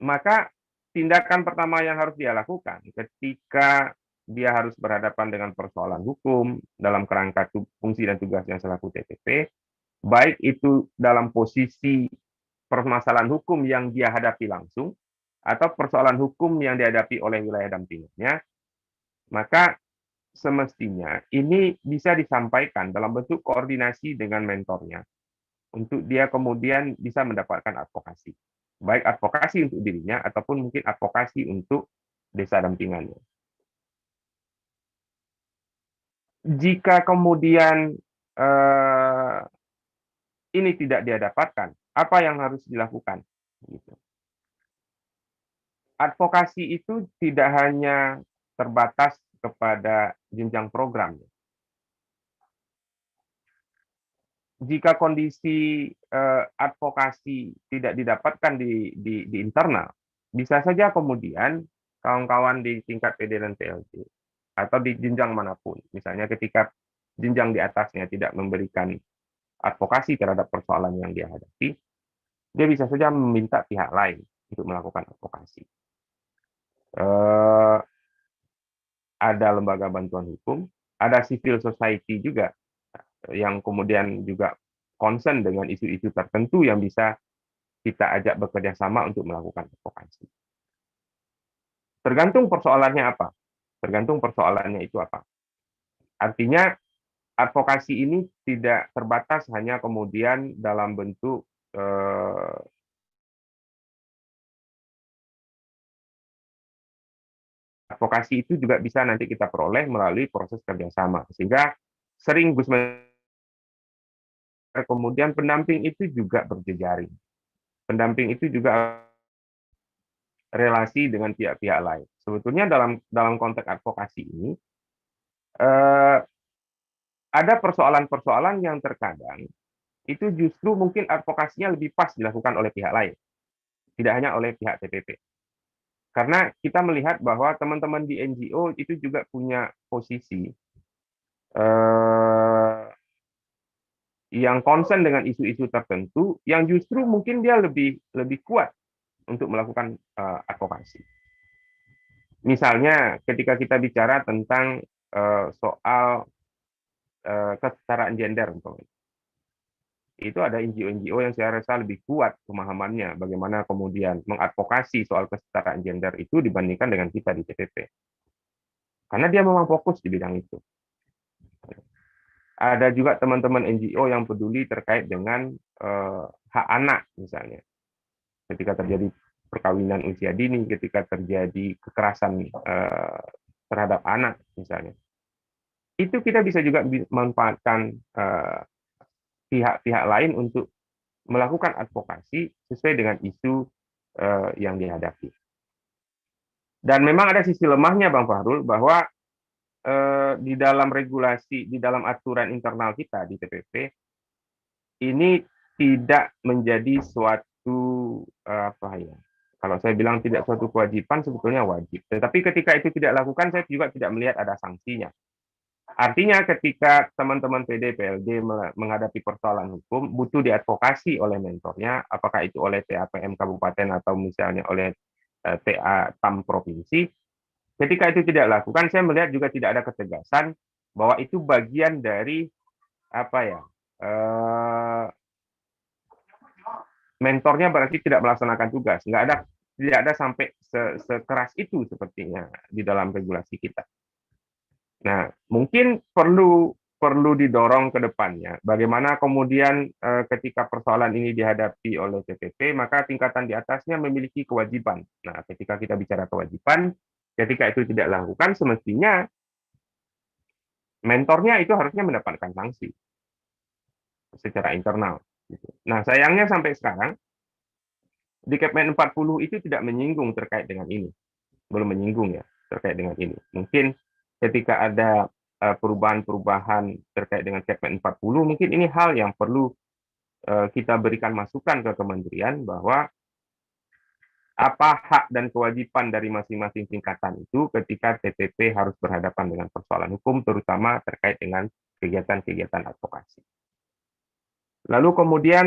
Maka tindakan pertama yang harus dia lakukan ketika dia harus berhadapan dengan persoalan hukum dalam kerangka fungsi dan tugasnya selaku TPP, baik itu dalam posisi permasalahan hukum yang dia hadapi langsung atau persoalan hukum yang dihadapi oleh wilayah dampingannya, maka semestinya ini bisa disampaikan dalam bentuk koordinasi dengan mentornya untuk dia kemudian bisa mendapatkan advokasi. Baik advokasi untuk dirinya ataupun mungkin advokasi untuk desa dampingannya. Jika kemudian ini tidak dia dapatkan, apa yang harus dilakukan? Gitu. Advokasi itu tidak hanya terbatas kepada jenjang program. Jika kondisi advokasi tidak didapatkan di internal, bisa saja kemudian kawan-kawan di tingkat PD dan PLD atau di jenjang manapun, misalnya ketika jenjang di atasnya tidak memberikan advokasi terhadap persoalan yang dia hadapi, dia bisa saja meminta pihak lain untuk melakukan advokasi. Ada lembaga bantuan hukum, ada civil society juga yang kemudian juga concern dengan isu-isu tertentu yang bisa kita ajak bekerja sama untuk melakukan advokasi. Tergantung persoalannya apa. Tergantung persoalannya itu apa. Artinya advokasi ini tidak terbatas hanya kemudian dalam bentuk advokasi itu juga bisa nanti kita peroleh melalui proses kerjasama. Sehingga sering Gus kemudian pendamping itu juga berjejaring. Pendamping itu juga relasi dengan pihak-pihak lain. Sebetulnya dalam konteks advokasi ini ada persoalan-persoalan yang terkadang itu justru mungkin advokasinya lebih pas dilakukan oleh pihak lain, tidak hanya oleh pihak TPP. Karena kita melihat bahwa teman-teman di NGO itu juga punya posisi yang concern dengan isu-isu tertentu yang justru mungkin dia lebih kuat untuk melakukan advokasi. Misalnya ketika kita bicara tentang soal kesetaraan gender, itu ada NGO-NGO yang saya rasa lebih kuat pemahamannya bagaimana kemudian mengadvokasi soal kesetaraan gender itu dibandingkan dengan kita di TPP. Karena dia memang fokus di bidang itu. Ada juga teman-teman NGO yang peduli terkait dengan hak anak misalnya. Ketika terjadi perkawinan usia dini, ketika terjadi kekerasan terhadap anak misalnya. Itu kita bisa juga memanfaatkan pihak-pihak lain untuk melakukan advokasi sesuai dengan isu yang dihadapi. Dan memang ada sisi lemahnya Bang Fahrul bahwa di dalam regulasi, di dalam aturan internal kita di TPP ini tidak menjadi suatu kalau saya bilang tidak suatu kewajiban, sebetulnya wajib. Tetapi ketika itu tidak lakukan, saya juga tidak melihat ada sanksinya. Artinya ketika teman-teman PD, PLD menghadapi persoalan hukum, butuh diadvokasi oleh mentornya, apakah itu oleh TAPM Kabupaten atau misalnya oleh TA TAM Provinsi, ketika itu tidak lakukan, saya melihat juga tidak ada ketegasan bahwa itu bagian dari mentornya berarti tidak melaksanakan tugas. Tidak ada sampai sekeras itu sepertinya di dalam regulasi kita. Nah, mungkin perlu perlu didorong ke depannya. Bagaimana kemudian ketika persoalan ini dihadapi oleh TPP, maka tingkatan di atasnya memiliki kewajiban. Nah, ketika kita bicara kewajiban, ketika itu tidak dilakukan, semestinya mentornya itu harusnya mendapatkan sanksi secara internal. Nah, sayangnya sampai sekarang, di Kepmen 40 itu tidak menyinggung terkait dengan ini. Belum menyinggung ya, terkait dengan ini. Mungkin ketika ada perubahan-perubahan terkait dengan Kepmen 40, mungkin ini hal yang perlu kita berikan masukan ke kementerian bahwa apa hak dan kewajiban dari masing-masing tingkatan itu ketika TPP harus berhadapan dengan persoalan hukum, terutama terkait dengan kegiatan-kegiatan advokasi. Lalu kemudian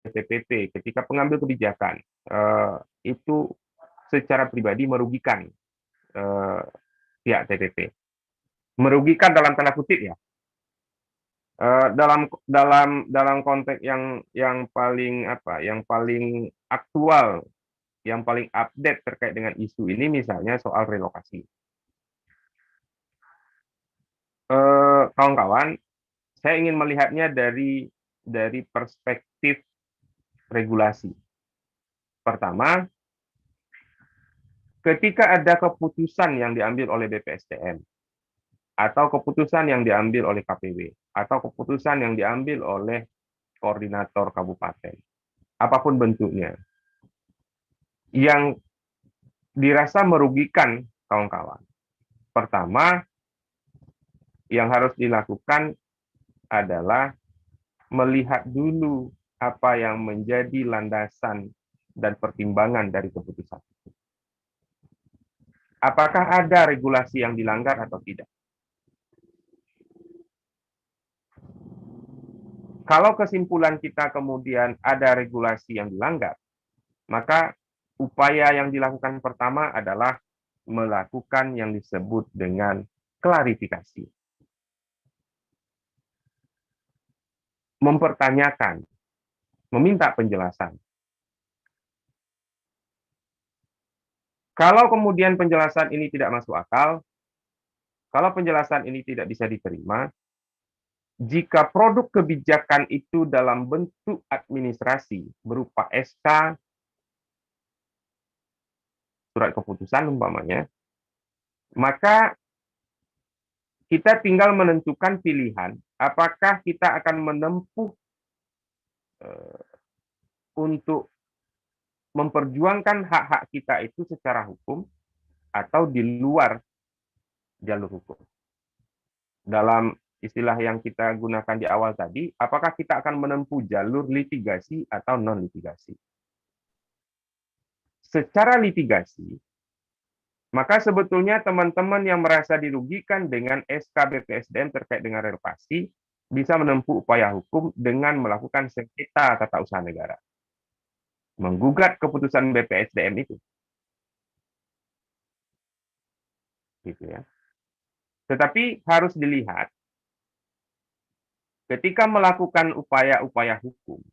TPP ketika pengambil kebijakan itu secara pribadi merugikan pihak TPP. Merugikan dalam tanda kutip ya. Dalam konteks yang paling aktual, yang paling update terkait dengan isu ini misalnya soal relokasi. Kawan-kawan, saya ingin melihatnya dari perspektif regulasi. Pertama, ketika ada keputusan yang diambil oleh BPSDM atau keputusan yang diambil oleh KPW atau keputusan yang diambil oleh koordinator kabupaten, apapun bentuknya, yang dirasa merugikan kawan-kawan. Pertama, yang harus dilakukan adalah melihat dulu apa yang menjadi landasan dan pertimbangan dari keputusan itu. Apakah ada regulasi yang dilanggar atau tidak? Kalau kesimpulan kita kemudian ada regulasi yang dilanggar, maka upaya yang dilakukan pertama adalah melakukan yang disebut dengan klarifikasi. Mempertanyakan, meminta penjelasan. Kalau kemudian penjelasan ini tidak masuk akal, kalau penjelasan ini tidak bisa diterima, jika produk kebijakan itu dalam bentuk administrasi berupa SK, surat keputusan umpamanya, maka kita tinggal menentukan pilihan apakah kita akan menempuh untuk memperjuangkan hak-hak kita itu secara hukum atau di luar jalur hukum. Dalam istilah yang kita gunakan di awal tadi, apakah kita akan menempuh jalur litigasi atau non-litigasi. Secara litigasi, maka sebetulnya teman-teman yang merasa dirugikan dengan SK BPSDM terkait dengan relokasi bisa menempuh upaya hukum dengan melakukan sengketa tata usaha negara. Menggugat keputusan BPSDM itu. Gitu ya. Tetapi harus dilihat ketika melakukan upaya-upaya hukum,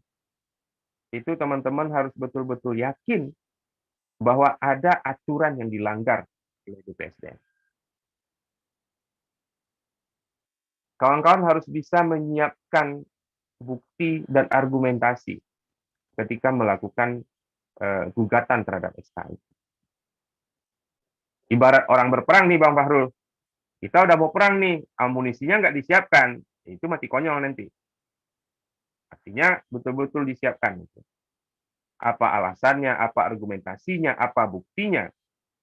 itu teman-teman harus betul-betul yakin bahwa ada aturan yang dilanggar oleh BPSDM. Kawan-kawan harus bisa menyiapkan bukti dan argumentasi ketika melakukan gugatan terhadap SK. Ibarat orang berperang nih Bang Fahrul, kita udah mau perang nih, amunisinya nggak disiapkan, itu mati konyol nanti. Artinya betul-betul disiapkan. Apa alasannya, apa argumentasinya, apa buktinya,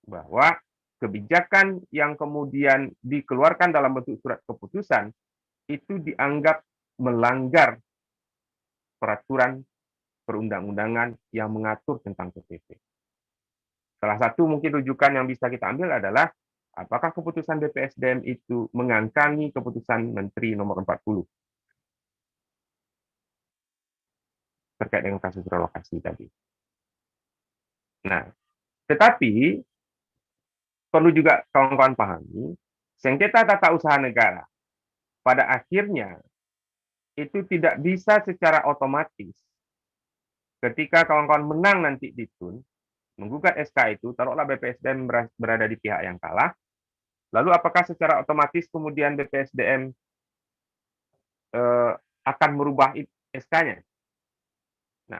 bahwa kebijakan yang kemudian dikeluarkan dalam bentuk surat keputusan, itu dianggap melanggar peraturan perundang-undangan yang mengatur tentang TPP. Salah satu mungkin rujukan yang bisa kita ambil adalah apakah keputusan BPSDM itu mengangkangi keputusan Menteri nomor 40 terkait dengan kasus relokasi tadi. Nah, tetapi perlu juga kawan-kawan pahami, sengketa tata usaha negara pada akhirnya itu tidak bisa secara otomatis ketika kawan-kawan menang nanti di TUN, menggugat SK itu, taruhlah BPSDM berada di pihak yang kalah, Lalu apakah secara otomatis kemudian BPSDM akan merubah SK-nya? Nah,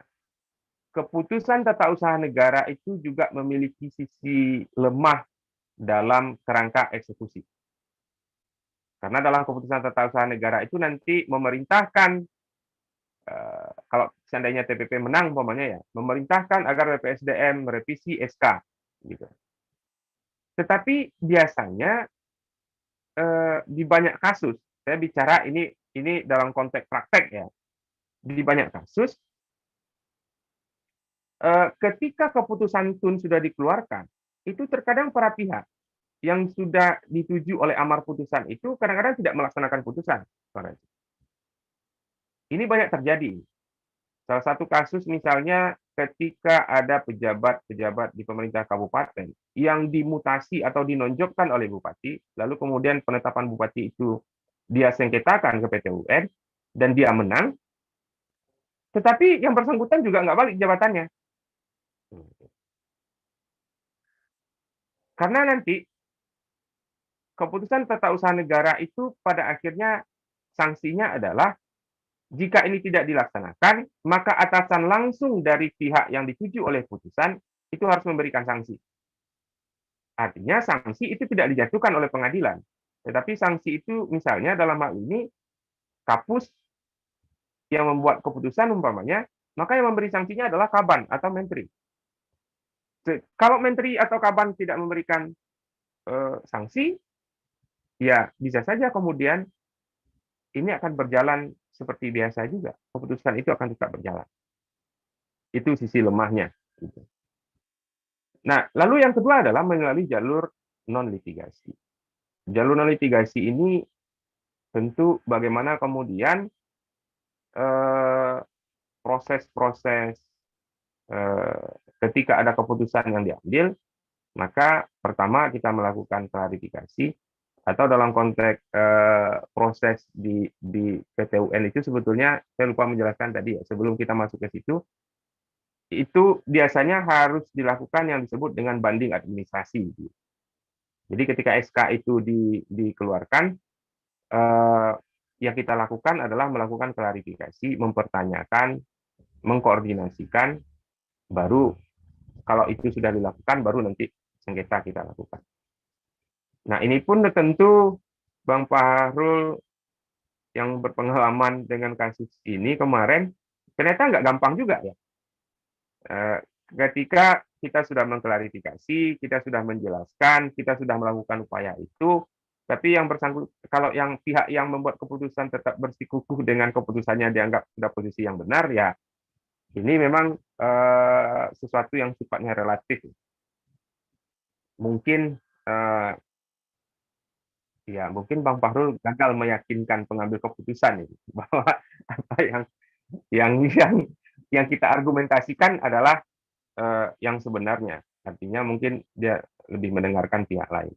keputusan tata usaha negara itu juga memiliki sisi lemah dalam kerangka eksekusi. Karena dalam keputusan tata usaha negara itu nanti memerintahkan, kalau seandainya TPP menang umpamanya ya, memerintahkan agar BPSDM merevisi SK gitu. Tetapi biasanya di banyak kasus, saya bicara ini dalam konteks praktek ya, di banyak kasus ketika keputusan TUN sudah dikeluarkan, itu terkadang para pihak yang sudah dituju oleh amar putusan itu kadang-kadang tidak melaksanakan putusan. Ini banyak terjadi. Salah satu kasus misalnya ketika ada pejabat-pejabat di pemerintah kabupaten yang dimutasi atau dinonjokkan oleh bupati, lalu kemudian penetapan bupati itu dia sengketakan ke PT UN dan dia menang, tetapi yang bersangkutan juga nggak balik jabatannya. Karena nanti keputusan tata usaha negara itu pada akhirnya sanksinya adalah jika ini tidak dilaksanakan, maka atasan langsung dari pihak yang dituju oleh putusan itu harus memberikan sanksi. Artinya sanksi itu tidak dijatuhkan oleh pengadilan, tetapi sanksi itu misalnya dalam hal ini Kapus yang membuat keputusan umpamanya, maka yang memberi sanksinya adalah Kaban atau Menteri. Kalau Menteri atau Kaban tidak memberikan sanksi, ya bisa saja kemudian ini akan berjalan seperti biasa juga. Keputusan itu akan tetap berjalan. Itu sisi lemahnya. Nah, lalu yang kedua adalah melalui jalur non-litigasi. Jalur non-litigasi ini tentu bagaimana kemudian proses-proses ketika ada keputusan yang diambil, maka pertama kita melakukan klarifikasi, atau dalam konteks proses di PT UN itu sebetulnya saya lupa menjelaskan tadi ya, sebelum kita masuk ke situ, itu biasanya harus dilakukan yang disebut dengan banding administrasi. Jadi ketika SK itu dikeluarkan, yang kita lakukan adalah melakukan klarifikasi, mempertanyakan, mengkoordinasikan, baru kalau itu sudah dilakukan, baru nanti sengketa kita lakukan. Nah, ini pun tentu Bang Fahrul yang berpengalaman dengan kasus ini kemarin, ternyata nggak gampang juga ya. Ketika kita sudah mengklarifikasi, kita sudah menjelaskan, kita sudah melakukan upaya itu, tapi yang bersangkutan, kalau yang pihak yang membuat keputusan tetap bersikukuh dengan keputusannya dianggap sudah posisi yang benar, ya ini memang sesuatu yang sifatnya relatif. Mungkin ya, mungkin Bang Fahrul gagal meyakinkan pengambil keputusan ini bahwa apa yang kita argumentasikan adalah yang sebenarnya. Artinya mungkin dia lebih mendengarkan pihak lain.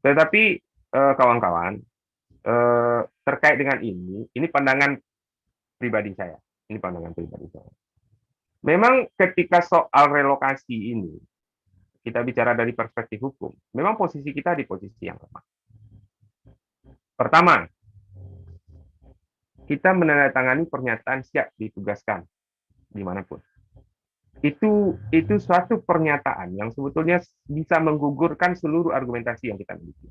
Tetapi kawan-kawan, terkait dengan ini pandangan pribadi saya. Ini pandangan pribadi saya. Memang ketika soal relokasi ini, kita bicara dari perspektif hukum, memang posisi kita di posisi yang lemah. Pertama, kita menandatangani pernyataan siap ditugaskan dimanapun. Itu suatu pernyataan yang sebetulnya bisa menggugurkan seluruh argumentasi yang kita miliki.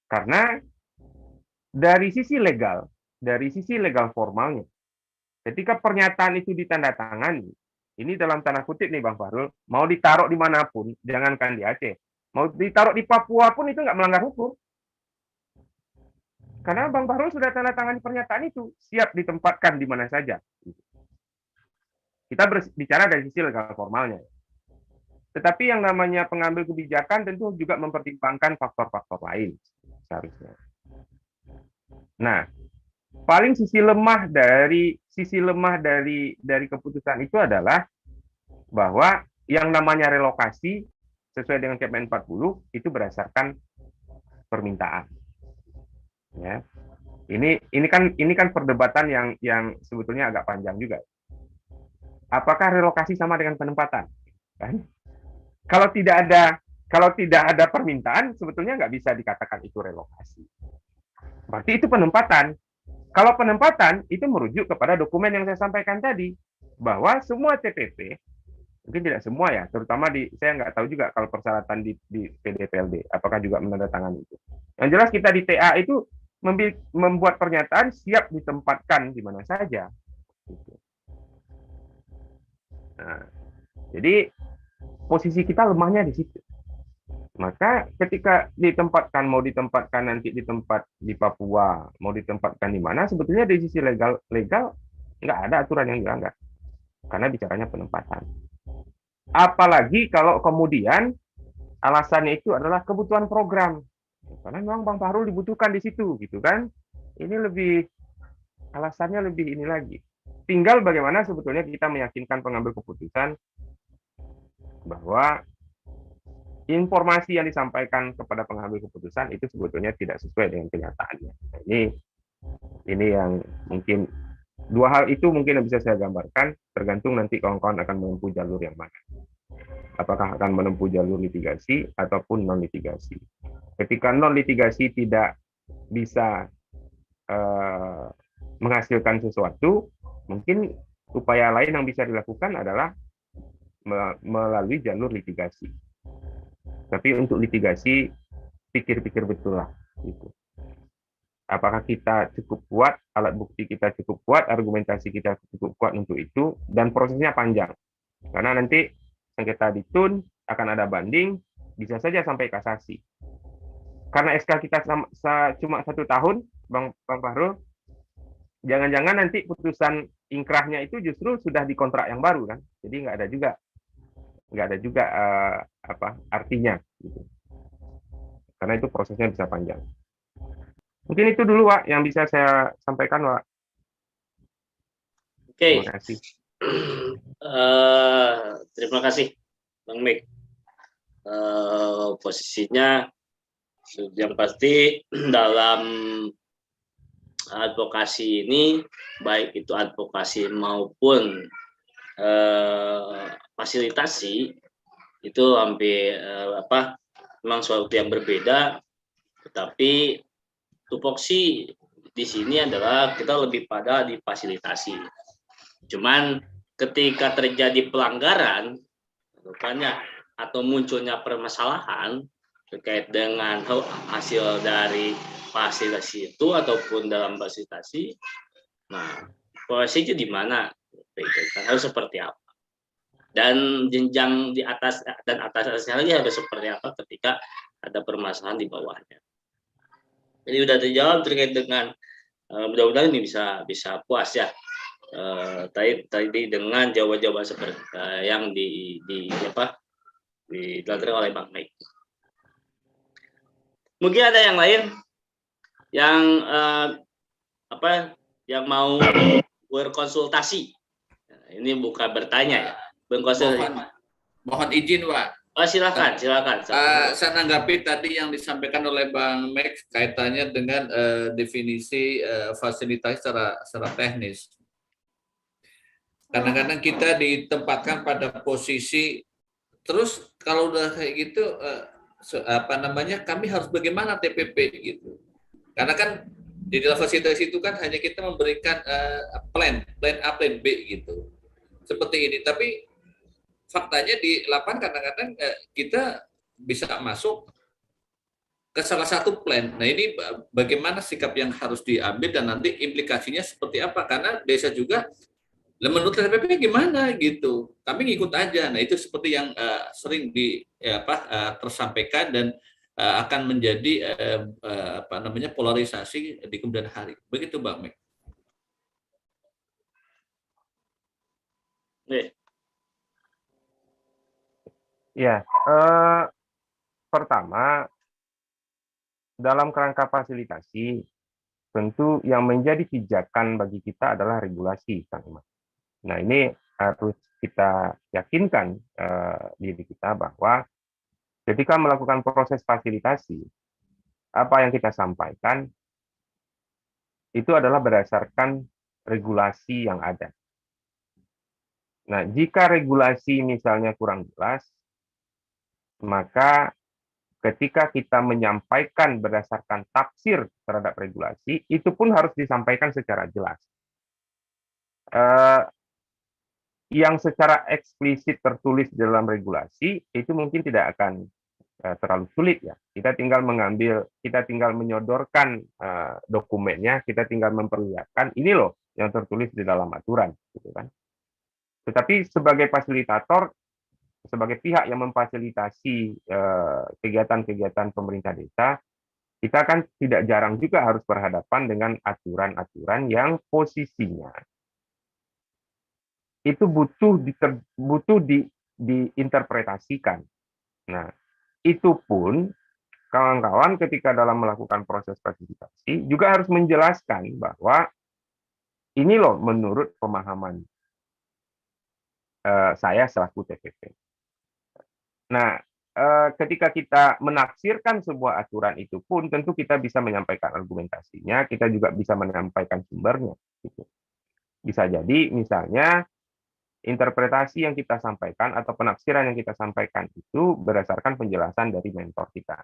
Karena dari sisi legal formalnya, ketika pernyataan itu ditandatangani, ini dalam tanda kutip nih Bang Fahrul, mau ditaruh dimanapun, jangankan di Aceh, mau ditaruh di Papua pun itu nggak melanggar hukum. Karena Bang Fahrul sudah tanda tangan pernyataan itu, siap ditempatkan di mana saja. Kita berbicara dari sisi legal formalnya. Tetapi yang namanya pengambil kebijakan tentu juga mempertimbangkan faktor-faktor lain seharusnya. Nah, paling sisi lemah dari keputusan itu adalah bahwa yang namanya relokasi sesuai dengan Kepmen 40 itu berdasarkan permintaan. Ya. Ini kan perdebatan yang sebetulnya agak panjang juga. Apakah relokasi sama dengan penempatan? Kan? kalau tidak ada permintaan, sebetulnya nggak bisa dikatakan itu relokasi. Berarti itu penempatan. Kalau penempatan itu merujuk kepada dokumen yang saya sampaikan tadi, bahwa semua TPP, mungkin tidak semua ya, terutama saya nggak tahu juga kalau persyaratan di PDPLD, apakah juga menandatangani itu. Yang jelas kita di TA itu membuat pernyataan siap ditempatkan di mana saja. Nah, jadi posisi kita lemahnya di situ. Maka ketika mau ditempatkan nanti di tempat di Papua, mau ditempatkan di mana, sebetulnya dari sisi legal nggak ada aturan yang dilanggar. Karena bicaranya penempatan. Apalagi kalau kemudian alasannya itu adalah kebutuhan program. Karena memang Bang Fahrul dibutuhkan di situ, gitu kan. Ini alasannya lebih ini lagi. Tinggal bagaimana sebetulnya kita meyakinkan pengambil keputusan bahwa informasi yang disampaikan kepada pengambil keputusan itu sebetulnya tidak sesuai dengan kenyataannya. Nah, ini yang mungkin dua hal itu mungkin yang bisa saya gambarkan, tergantung nanti kawan-kawan akan menempuh jalur yang mana. Apakah akan menempuh jalur litigasi ataupun non litigasi. Ketika non litigasi tidak bisa menghasilkan sesuatu, mungkin upaya lain yang bisa dilakukan adalah melalui jalur litigasi. Tapi untuk litigasi, pikir-pikir betul lah. Gitu. Apakah kita cukup kuat, alat bukti kita cukup kuat, argumentasi kita cukup kuat untuk itu, dan prosesnya panjang. Karena nanti sengketa ditun, akan ada banding, bisa saja sampai kasasi. Karena SK kita cuma 1 tahun, Bang Fahrul, jangan-jangan nanti putusan ingkrahnya itu justru sudah di kontrak yang baru kan, jadi nggak ada juga artinya gitu. Karena itu prosesnya bisa panjang. Mungkin itu dulu Wak yang bisa saya sampaikan Wak. Oke. Terima kasih. Terima kasih Bang Mik. Posisinya yang pasti dalam advokasi ini, baik itu advokasi maupun fasilitasi, itu hampir memang suatu yang berbeda, tetapi tupoksi di sini adalah kita lebih pada di fasilitasi. Cuman ketika terjadi pelanggaran atau munculnya permasalahan terkait dengan hasil dari fasilitasi itu ataupun dalam fasilitasi, nah posisinya di mana, harus seperti apa, dan jenjang di atas dan atasnya lagi harus seperti apa ketika ada permasalahan di bawahnya. Jadi udah terjawab terkait dengan mudah-mudahan ini bisa puas ya. Tadi dengan jawaban-jawaban seperti yang dilakukan oleh Bang Mik. Mungkin ada yang lain yang yang mau berkonsultasi. Ini bukan bertanya ya, berkonsultasi. Mohon izin, Pak. Oh, silakan. Saya nanggapi tadi yang disampaikan oleh Bang Max kaitannya dengan definisi fasilitas secara teknis. Kadang-kadang kita ditempatkan pada posisi, terus kalau udah kayak gitu, kami harus bagaimana TPP gitu. Karena kan di dalam fasilitas itu kan hanya kita memberikan plan A, plan B gitu. Seperti ini, tapi faktanya di lapangan kadang-kadang kita bisa masuk ke salah satu plan. Nah ini bagaimana sikap yang harus diambil dan nanti implikasinya seperti apa? Karena desa juga, menurut TPP gimana gitu? Kami ngikut aja. Nah itu seperti yang sering tersampaikan dan akan menjadi polarisasi di kemudian hari. Begitu Bang Mek. Ya, pertama dalam kerangka fasilitasi tentu yang menjadi pijakan bagi kita adalah regulasi, Kang Iman. Nah ini harus kita yakinkan diri kita bahwa ketika melakukan proses fasilitasi, apa yang kita sampaikan itu adalah berdasarkan regulasi yang ada. Nah, jika regulasi misalnya kurang jelas, maka ketika kita menyampaikan berdasarkan tafsir terhadap regulasi, itu pun harus disampaikan secara jelas. Yang secara eksplisit tertulis dalam regulasi, itu mungkin tidak akan terlalu sulit ya. Kita tinggal menyodorkan dokumennya, kita tinggal memperlihatkan ini loh yang tertulis di dalam aturan, gitu kan. Tetapi sebagai fasilitator, sebagai pihak yang memfasilitasi kegiatan-kegiatan pemerintah desa, kita kan tidak jarang juga harus berhadapan dengan aturan-aturan yang posisinya itu butuh diinterpretasikan. Nah, itu pun kawan-kawan ketika dalam melakukan proses fasilitasi juga harus menjelaskan bahwa ini loh menurut pemahaman saya selaku TPP. Nah, ketika kita menafsirkan sebuah aturan itu pun tentu kita bisa menyampaikan argumentasinya, kita juga bisa menyampaikan sumbernya. Gitu. Bisa jadi misalnya interpretasi yang kita sampaikan atau penafsiran yang kita sampaikan itu berdasarkan penjelasan dari mentor kita.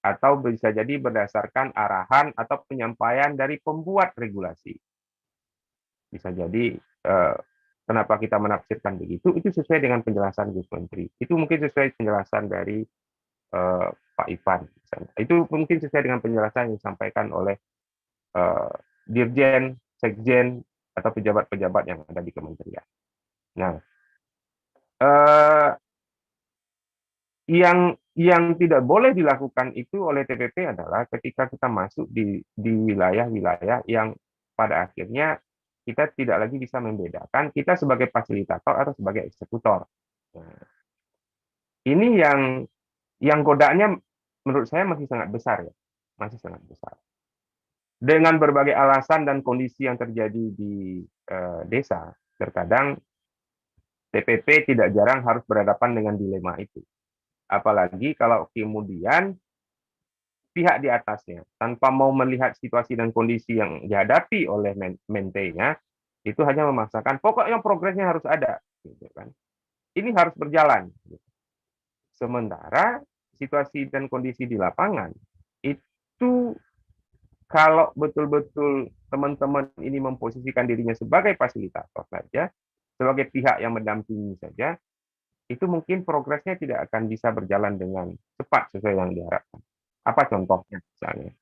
Atau bisa jadi berdasarkan arahan atau penyampaian dari pembuat regulasi. Bisa jadi kenapa kita menafsirkan begitu, itu sesuai dengan penjelasan Gus Menteri. Itu mungkin sesuai penjelasan dari Pak Ivan. Misalnya. Itu mungkin sesuai dengan penjelasan yang disampaikan oleh Dirjen, Sekjen, atau pejabat-pejabat yang ada di kementerian. Nah, yang tidak boleh dilakukan itu oleh TPP adalah ketika kita masuk di wilayah-wilayah yang pada akhirnya kita tidak lagi bisa membedakan kita sebagai fasilitator atau sebagai eksekutor. Nah, ini yang godaannya menurut saya masih sangat besar ya, masih sangat besar. Dengan berbagai alasan dan kondisi yang terjadi di desa, terkadang TPP tidak jarang harus berhadapan dengan dilema itu. Apalagi kalau kemudian pihak di atasnya, tanpa mau melihat situasi dan kondisi yang dihadapi oleh mentenya, itu hanya memaksakan, pokoknya progresnya harus ada. Gitu kan. Ini harus berjalan. Sementara situasi dan kondisi di lapangan, itu kalau betul-betul teman-teman ini memposisikan dirinya sebagai fasilitator saja, sebagai pihak yang mendampingi saja, itu mungkin progresnya tidak akan bisa berjalan dengan cepat sesuai yang diharapkan. Apa contohnya misalnya?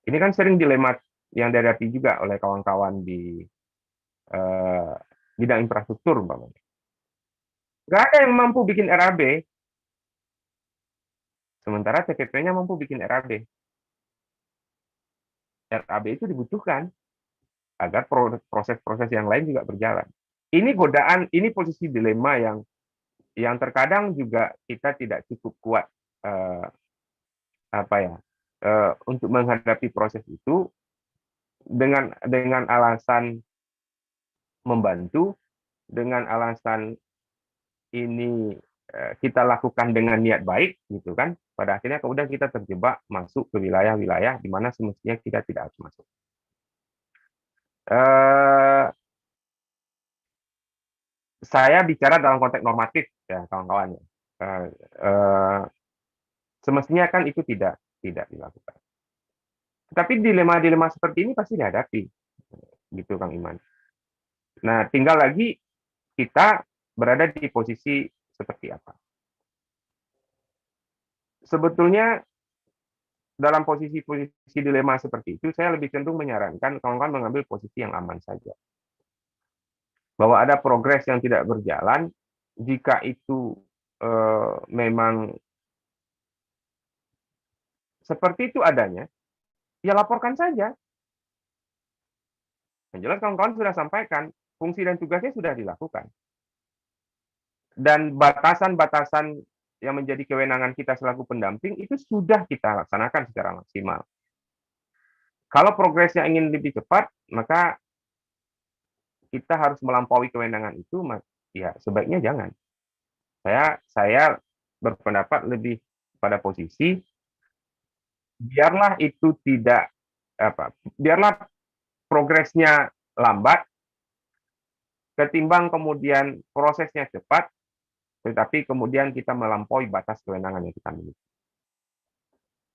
Ini kan sering dilema yang dihadapi juga oleh kawan-kawan di bidang infrastruktur, umpamanya. Nggak ada yang mampu bikin RAB, sementara TPP-nya mampu bikin RAB. RAB itu dibutuhkan agar proses-proses yang lain juga berjalan. Ini godaan, ini posisi dilema yang terkadang juga kita tidak cukup kuat untuk menghadapi proses itu dengan alasan membantu, dengan alasan ini kita lakukan dengan niat baik, gitu kan? Pada akhirnya kemudian kita terjebak masuk ke wilayah-wilayah di mana semestinya kita tidak harus masuk. Saya bicara dalam konteks normatif ya kawan-kawan. Semestinya kan itu tidak dilakukan. Tapi dilema-dilema seperti ini pasti dihadapi, gitu Kang Iman. Nah, tinggal lagi kita berada di posisi seperti apa. Sebetulnya dalam posisi dilema seperti itu, saya lebih cenderung menyarankan kawan-kawan mengambil posisi yang aman saja. Bahwa ada progres yang tidak berjalan, jika itu memang seperti itu adanya, ya laporkan saja. Yang jelas kawan-kawan sudah sampaikan, fungsi dan tugasnya sudah dilakukan. Dan batasan-batasan yang menjadi kewenangan kita selaku pendamping itu sudah kita laksanakan secara maksimal. Kalau progresnya ingin lebih cepat, maka kita harus melampaui kewenangan itu, ya sebaiknya jangan. Saya berpendapat lebih pada posisi biarlah itu biarlah progresnya lambat ketimbang kemudian prosesnya cepat, tetapi kemudian kita melampaui batas kewenangan yang kita miliki.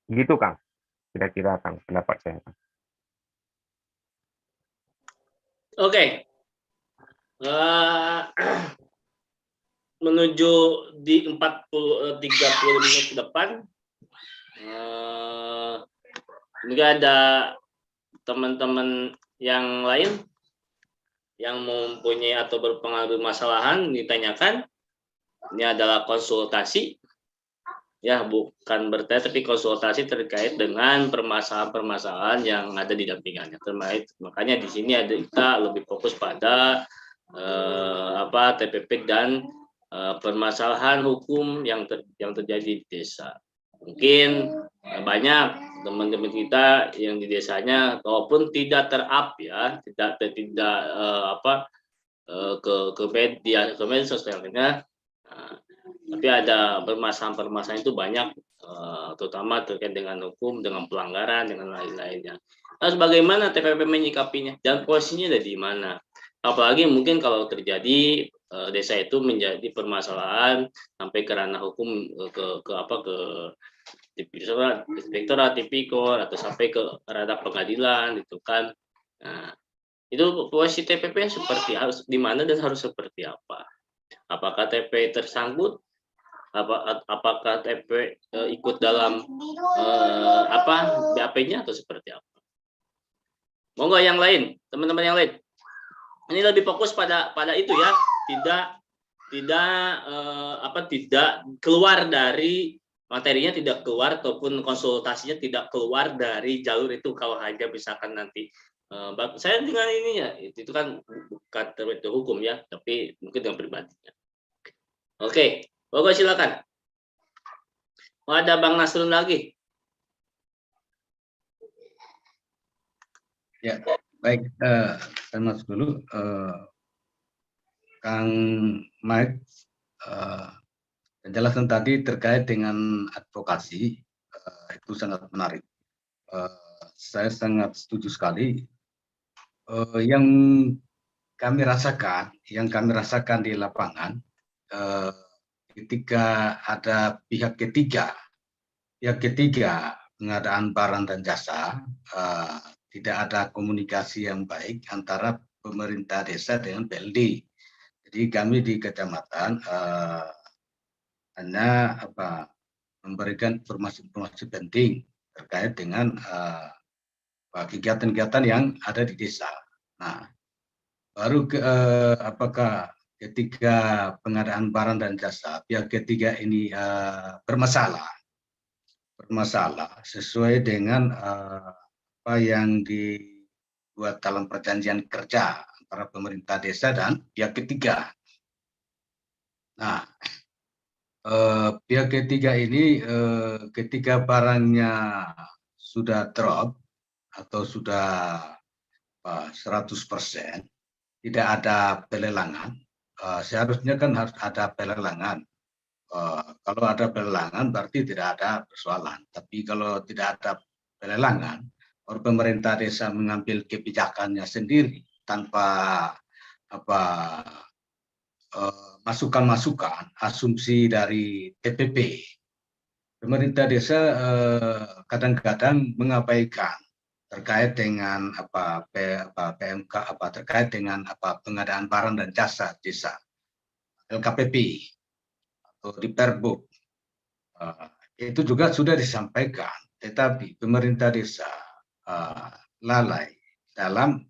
Gitu, Kang. Kira-kira, Kang, pendapat saya, Kang. Oke. Menuju di 30 menit ke depan, mungkin ada teman-teman yang lain yang mempunyai atau berpengaruh masalahan ditanyakan. Ini adalah konsultasi, ya, bukan bertanya tapi konsultasi terkait dengan permasalahan-permasalahan yang ada di dampingannya. Makanya di sini ada kita lebih fokus pada TPP dan permasalahan hukum yang terjadi di desa. Mungkin banyak teman-teman kita yang di desanya walaupun tidak ter-up ya, tidak ke media sosialnya, tapi ada permasalahan itu banyak, terutama terkait dengan hukum, dengan pelanggaran, dengan lain-lainnya. Nah, bagaimana TPP menyikapinya dan posisinya ada di mana? Apalagi mungkin kalau terjadi desa itu menjadi permasalahan sampai ke ranah hukum, ke inspektorat, tipikor, atau sampai ke ranah pengadilan, itu kan. Nah, itu posisi TPP seperti harus di mana dan harus seperti apa? Apakah TPP tersangkut? Apakah TPP ikut dalam BAP-nya atau seperti apa? Monggo yang lain, teman-teman yang lain. Ini lebih fokus pada itu ya, tidak keluar dari materinya, tidak keluar ataupun konsultasinya tidak keluar dari jalur itu. Kalau hanya misalkan nanti saya dengan ininya itu kan bukan terkait hukum ya, tapi mungkin dengan pribadinya. Oke, Bapak silakan. Ada Bang Nasrun lagi. Ya, baik. Saya masuk dulu. Kang Mike, penjelasan tadi terkait dengan advokasi itu sangat menarik. Saya sangat setuju sekali. Yang kami rasakan di lapangan, ketika ada pihak ketiga pengadaan barang dan jasa, tidak ada komunikasi yang baik antara pemerintah desa dengan PLD. Jadi kami di kecamatan hanya memberikan informasi penting terkait dengan kegiatan-kegiatan yang ada di desa. Nah, baru apakah ketika pengadaan barang dan jasa pihak ketiga ini bermasalah sesuai dengan apa yang dibuat dalam perjanjian kerja antara pemerintah desa dan pihak ketiga. Nah, pihak ketiga ini ketika barangnya sudah drop atau sudah 100%, tidak ada pelelangan. Seharusnya kan harus ada pelelangan. Kalau ada pelelangan berarti tidak ada persoalan. Tapi kalau tidak ada pelelangan, pemerintah desa mengambil kebijakannya sendiri tanpa masukan-masukan, asumsi dari TPP. Pemerintah desa kadang-kadang mengabaikan terkait dengan PMK, terkait dengan pengadaan barang dan jasa desa, LKPP atau di Perbuk. Itu juga sudah disampaikan, tetapi pemerintah desa lalai dalam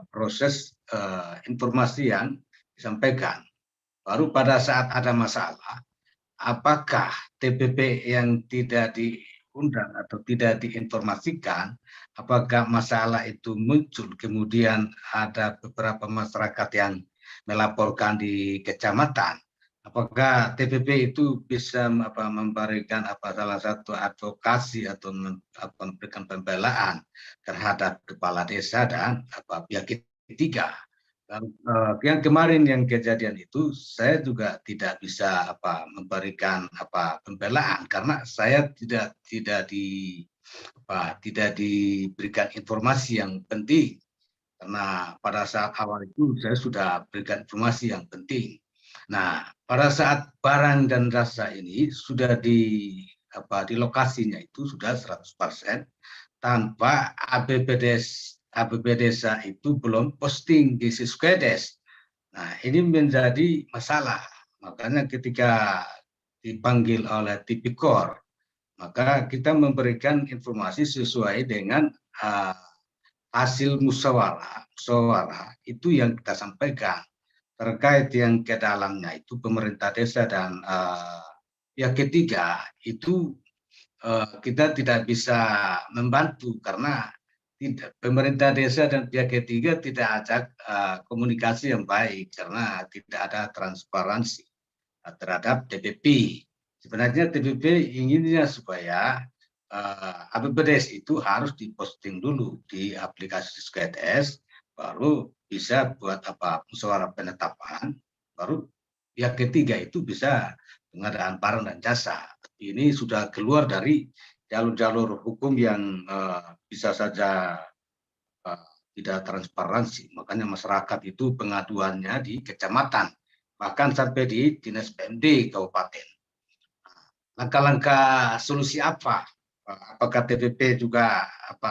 proses informasi yang disampaikan. Baru pada saat ada masalah, apakah TPP yang tidak diundang atau tidak diinformasikan, apakah masalah itu muncul, kemudian ada beberapa masyarakat yang melaporkan di kecamatan, apakah TPP itu bisa memberikan salah satu advokasi atau memberikan pembelaan terhadap kepala desa dan pihak ketiga. Yang kemarin yang kejadian itu saya juga tidak bisa memberikan pembelaan karena saya tidak diberikan informasi yang penting, karena pada saat awal itu saya sudah berikan informasi yang penting. Nah, pada saat barang dan jasa ini sudah di lokasinya itu sudah 100% tanpa APB desa itu belum posting di Siskedes. Nah, ini menjadi masalah. Makanya ketika dipanggil oleh Tipikor, maka kita memberikan informasi sesuai dengan hasil musyawarah itu yang kita sampaikan. Terkait yang ke dalamnya itu pemerintah desa dan pihak ketiga itu kita tidak bisa membantu karena pemerintah desa dan pihak ketiga tidak ajak komunikasi yang baik karena tidak ada transparansi terhadap TPP. Sebenarnya TPP inginnya supaya APBDes itu harus diposting dulu di aplikasi SKEDES, baru bisa buat musyawarah penetapan, baru pihak ketiga itu bisa pengadaan barang dan jasa. Ini sudah keluar dari jalur-jalur hukum yang bisa saja tidak transparansi. Makanya masyarakat itu pengaduannya di kecamatan, bahkan sampai di dinas PMD kabupaten. Langkah-langkah solusi apa? Apakah TPP juga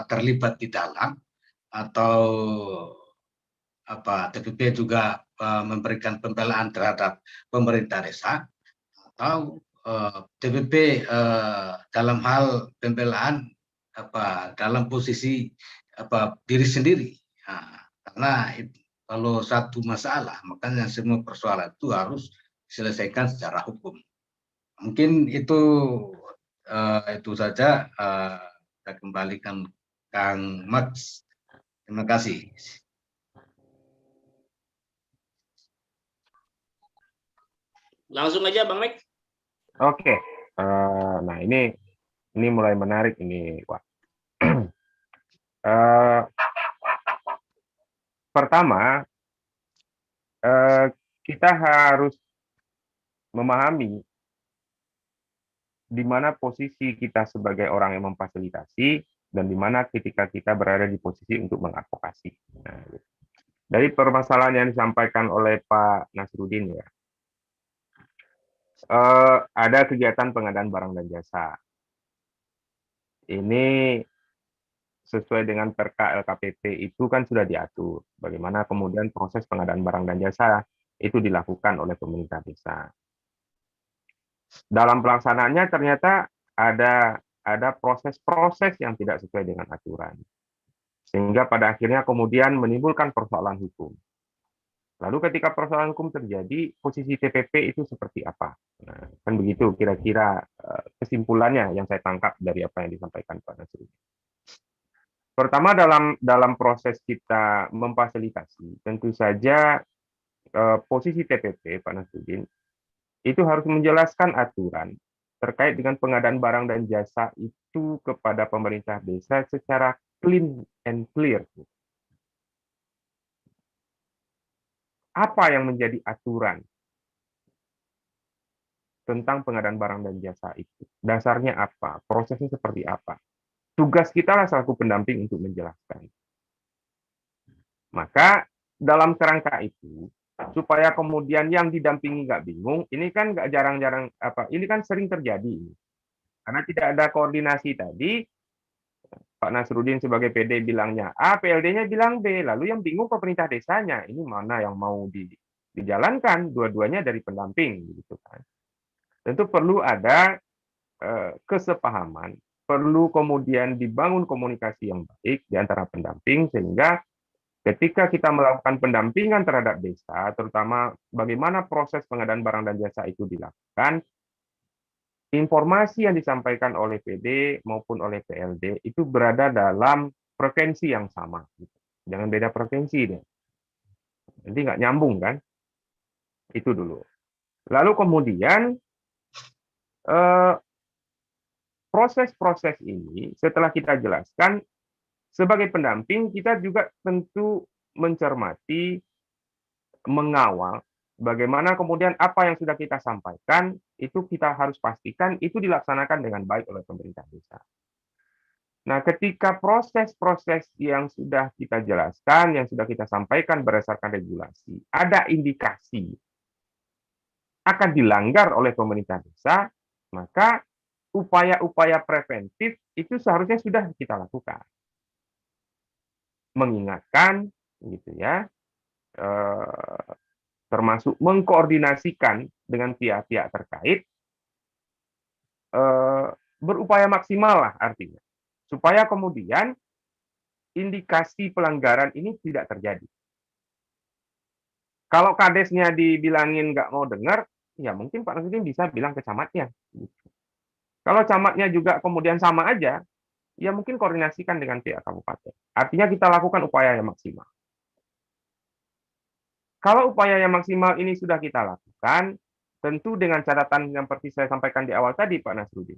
terlibat di dalam atau TPP juga memberikan pembelaan terhadap pemerintah desa atau TPP dalam hal pembelaan dalam posisi diri sendiri. Nah, karena kalau satu masalah, makanya semua persoalan itu harus diselesaikan secara hukum. Mungkin itu saja. Saya kembalikan Kang Max. Terima kasih. Langsung aja Bang Max. Oke. Nah ini mulai menarik ini, Pak. Pertama, kita harus memahami di mana posisi kita sebagai orang yang memfasilitasi dan di mana ketika kita berada di posisi untuk mengadvokasi. Nah, dari permasalahan yang disampaikan oleh Pak Nasruddin ya, ada kegiatan pengadaan barang dan jasa. Ini sesuai dengan Perka LKPP itu kan sudah diatur. Bagaimana kemudian proses pengadaan barang dan jasa itu dilakukan oleh pemerintah desa. Dalam pelaksanaannya ternyata ada proses-proses yang tidak sesuai dengan aturan. Sehingga pada akhirnya kemudian menimbulkan persoalan hukum. Lalu ketika persoalan hukum terjadi, posisi TPP itu seperti apa? Nah, kan begitu kira-kira kesimpulannya yang saya tangkap dari apa yang disampaikan Pak Nasruddin. Pertama dalam proses kita memfasilitasi, tentu saja posisi TPP Pak Nasruddin itu harus menjelaskan aturan terkait dengan pengadaan barang dan jasa itu kepada pemerintah desa secara clean and clear. Apa yang menjadi aturan tentang pengadaan barang dan jasa itu? Dasarnya apa? Prosesnya seperti apa? Tugas kita lah selaku pendamping untuk menjelaskan. Maka dalam kerangka itu, supaya kemudian yang didampingi nggak bingung, ini kan nggak jarang-jarang ini kan sering terjadi. Karena tidak ada koordinasi tadi, Pak Nasruddin sebagai PD bilangnya A, PLD-nya bilang B, lalu yang bingung pemerintah desanya, ini mana yang mau dijalankan, dua-duanya dari pendamping, gitu kan. Tentu perlu ada kesepahaman, perlu kemudian dibangun komunikasi yang baik di antara pendamping, sehingga ketika kita melakukan pendampingan terhadap desa, terutama bagaimana proses pengadaan barang dan jasa itu dilakukan, informasi yang disampaikan oleh PD maupun oleh PLD itu berada dalam frekuensi yang sama. Jangan beda frekuensi deh. Nanti nggak nyambung kan? Itu dulu. Lalu kemudian proses-proses ini setelah kita jelaskan, sebagai pendamping, kita juga tentu mencermati, mengawal, bagaimana kemudian apa yang sudah kita sampaikan, itu kita harus pastikan itu dilaksanakan dengan baik oleh pemerintah desa. Nah, ketika proses-proses yang sudah kita jelaskan, yang sudah kita sampaikan berdasarkan regulasi, ada indikasi akan dilanggar oleh pemerintah desa, maka upaya-upaya preventif itu seharusnya sudah kita lakukan. Mengingatkan, gitu ya, termasuk mengkoordinasikan dengan pihak-pihak terkait, berupaya maksimal lah artinya, supaya kemudian indikasi pelanggaran ini tidak terjadi. Kalau kadesnya dibilangin nggak mau dengar, ya mungkin Pak Nasruddin bisa bilang ke camatnya. Kalau camatnya juga kemudian sama aja, ya mungkin koordinasikan dengan pihak kabupaten. Artinya kita lakukan upaya yang maksimal. Kalau upaya yang maksimal ini sudah kita lakukan, tentu dengan catatan yang seperti saya sampaikan di awal tadi, Pak Nasruddin,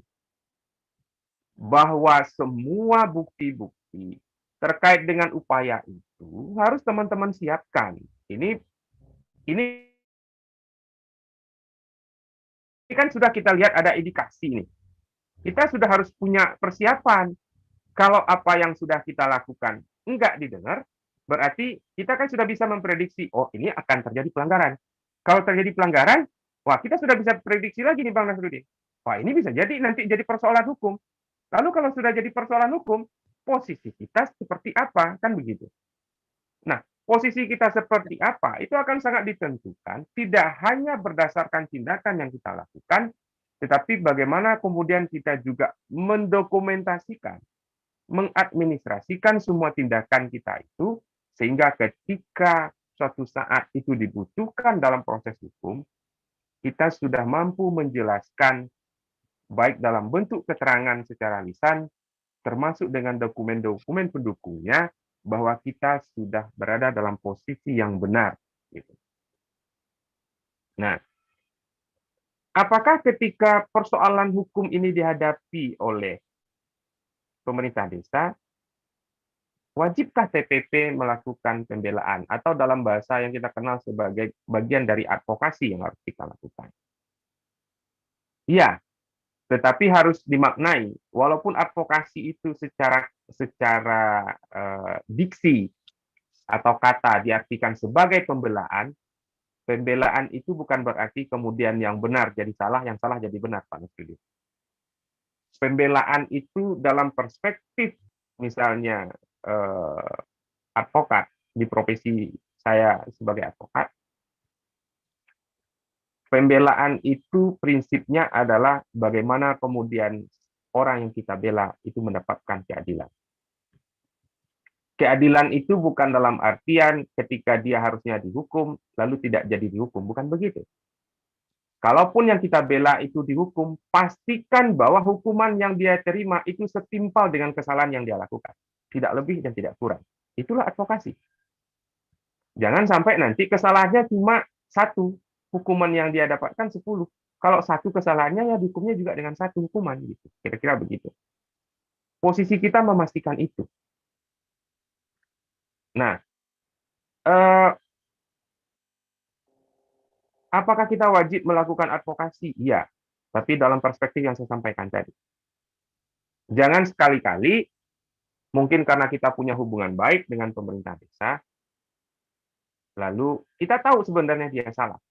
bahwa semua bukti-bukti terkait dengan upaya itu harus teman-teman siapkan. Ini kan sudah kita lihat ada indikasi nih. Kita sudah harus punya persiapan. Kalau apa yang sudah kita lakukan enggak didengar, berarti kita kan sudah bisa memprediksi, oh ini akan terjadi pelanggaran. Kalau terjadi pelanggaran, wah kita sudah bisa prediksi lagi nih Bang Nasruddin. Wah ini bisa jadi nanti jadi persoalan hukum. Lalu kalau sudah jadi persoalan hukum, posisi kita seperti apa? Kan begitu. Nah, posisi kita seperti apa, itu akan sangat ditentukan, tidak hanya berdasarkan tindakan yang kita lakukan, tetapi bagaimana kemudian kita juga mendokumentasikan, mengadministrasikan semua tindakan kita itu, sehingga ketika suatu saat itu dibutuhkan dalam proses hukum, kita sudah mampu menjelaskan, baik dalam bentuk keterangan secara lisan, termasuk dengan dokumen-dokumen pendukungnya, bahwa kita sudah berada dalam posisi yang benar. Gitu. Nah, apakah ketika persoalan hukum ini dihadapi oleh pemerintah desa, wajibkah TPP melakukan pembelaan atau dalam bahasa yang kita kenal sebagai bagian dari advokasi yang harus kita lakukan? Iya, tetapi harus dimaknai, walaupun advokasi itu secara diksi atau kata diartikan sebagai pembelaan, pembelaan itu bukan berarti kemudian yang benar jadi salah, yang salah jadi benar, Pak Nasruddin. Pembelaan itu dalam perspektif misalnya advokat, di profesi saya sebagai advokat, pembelaan itu prinsipnya adalah bagaimana kemudian orang yang kita bela itu mendapatkan keadilan. Keadilan itu bukan dalam artian ketika dia harusnya dihukum, lalu tidak jadi dihukum. Bukan begitu. Kalaupun yang kita bela itu dihukum, pastikan bahwa hukuman yang dia terima itu setimpal dengan kesalahan yang dia lakukan. Tidak lebih dan tidak kurang. Itulah advokasi. Jangan sampai nanti kesalahannya cuma 1, hukuman yang dia dapatkan 10. Kalau 1 kesalahannya, ya dihukumnya juga dengan 1 hukuman. Gitu. Kira-kira begitu. Posisi kita memastikan itu. Nah, apakah kita wajib melakukan advokasi? Iya, tapi dalam perspektif yang saya sampaikan tadi. Jangan sekali-kali, mungkin karena kita punya hubungan baik dengan pemerintah desa, lalu kita tahu sebenarnya dia salah.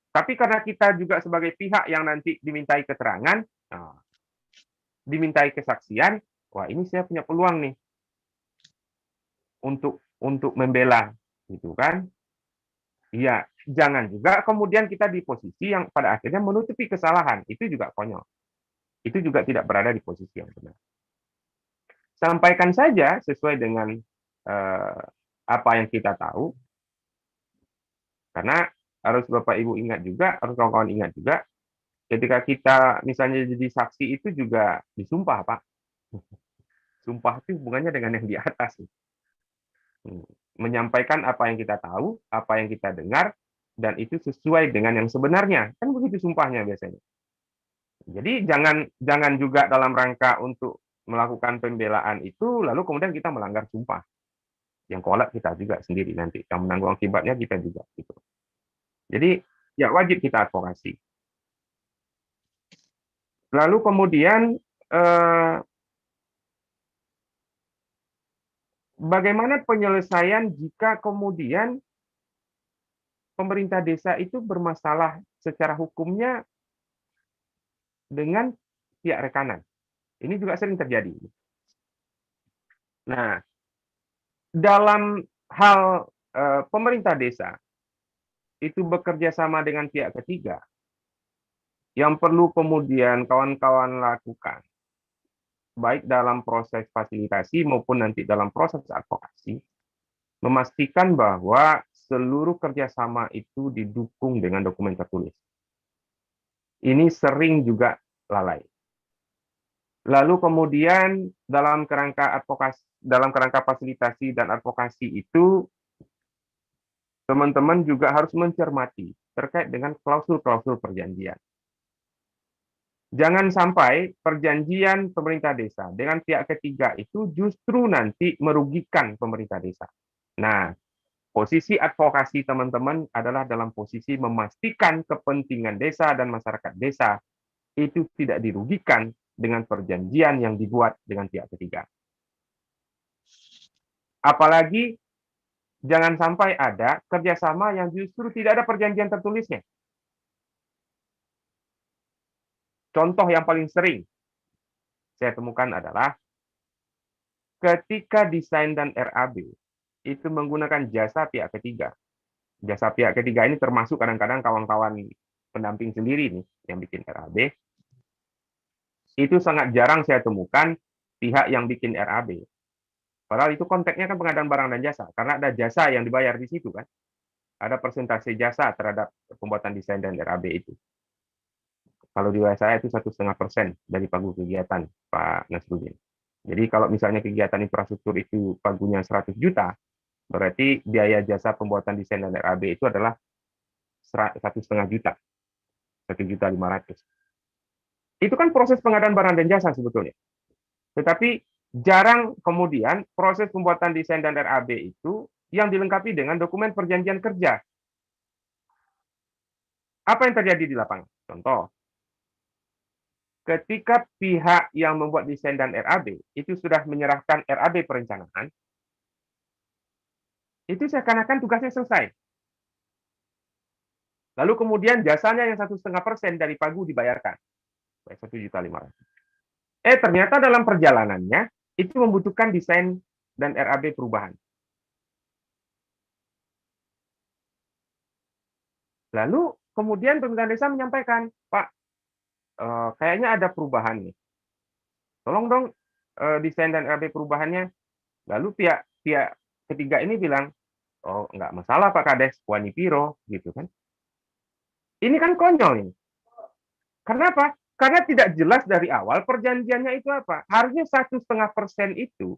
Tapi karena kita juga sebagai pihak yang nanti dimintai keterangan, dimintai kesaksian, wah ini saya punya peluang nih untuk membela, gitu kan? Iya, jangan juga kemudian kita di posisi yang pada akhirnya menutupi kesalahan, itu juga konyol. Itu juga tidak berada di posisi yang benar. Sampaikan saja sesuai dengan apa yang kita tahu, karena harus Bapak Ibu ingat juga, harus kawan-kawan ingat juga, ketika kita misalnya jadi saksi itu juga disumpah, Pak. Sumpah itu hubungannya dengan yang di atas. Menyampaikan apa yang kita tahu, apa yang kita dengar, dan itu sesuai dengan yang sebenarnya. Kan begitu sumpahnya biasanya. Jadi jangan juga dalam rangka untuk melakukan pembelaan itu, lalu kemudian kita melanggar sumpah. Yang kolak kita juga sendiri nanti, yang menanggung akibatnya kita juga. Gitu. Jadi ya wajib kita advokasi. Lalu kemudian bagaimana penyelesaian jika kemudian pemerintah desa itu bermasalah secara hukumnya dengan pihak rekanan. Ini juga sering terjadi. Nah, dalam hal pemerintah desa itu bekerja sama dengan pihak ketiga, yang perlu kemudian kawan-kawan lakukan, baik dalam proses fasilitasi maupun nanti dalam proses advokasi, memastikan bahwa seluruh kerjasama itu didukung dengan dokumen tertulis. Ini sering juga lalai. Lalu kemudian dalam kerangka advokasi, dalam kerangka fasilitasi dan advokasi itu, teman-teman juga harus mencermati terkait dengan klausul-klausul perjanjian. Jangan sampai perjanjian pemerintah desa dengan pihak ketiga itu justru nanti merugikan pemerintah desa. Nah, posisi advokasi teman-teman adalah dalam posisi memastikan kepentingan desa dan masyarakat desa itu tidak dirugikan dengan perjanjian yang dibuat dengan pihak ketiga. Apalagi jangan sampai ada kerjasama yang justru tidak ada perjanjian tertulisnya. Contoh yang paling sering saya temukan adalah ketika desain dan RAB itu menggunakan jasa pihak ketiga. Jasa pihak ketiga ini termasuk kadang-kadang kawan-kawan pendamping sendiri nih yang bikin RAB. Itu sangat jarang saya temukan pihak yang bikin RAB. Padahal itu konteksnya kan pengadaan barang dan jasa, karena ada jasa yang dibayar di situ kan. Ada persentase jasa terhadap pembuatan desain dan RAB itu. Kalau di saya itu 1,5% dari pagu kegiatan, Pak Nasruddin. Jadi kalau misalnya kegiatan infrastruktur itu pagunya 100 juta, berarti biaya jasa pembuatan desain dan RAB itu adalah 1,5 juta, 1,500.000. Itu kan proses pengadaan barang dan jasa sebetulnya. Tetapi jarang kemudian proses pembuatan desain dan RAB itu yang dilengkapi dengan dokumen perjanjian kerja. Apa yang terjadi di lapangan? Contoh, ketika pihak yang membuat desain dan RAB itu sudah menyerahkan RAB perencanaan, itu seakan-akan tugasnya selesai. Lalu kemudian jasanya yang 1,5% dari pagu dibayarkan, 1,500.000. Ternyata dalam perjalanannya itu membutuhkan desain dan RAB perubahan. Lalu kemudian pemerintah desa menyampaikan, Pak, kayaknya ada perubahan nih. Tolong dong desain dan RAB perubahannya. Lalu pihak ketiga ini bilang, oh nggak masalah Pak Kades, wani piro, gitu kan. Ini kan konyol ini. Kenapa? Karena tidak jelas dari awal perjanjiannya itu apa. Harusnya 1,5% itu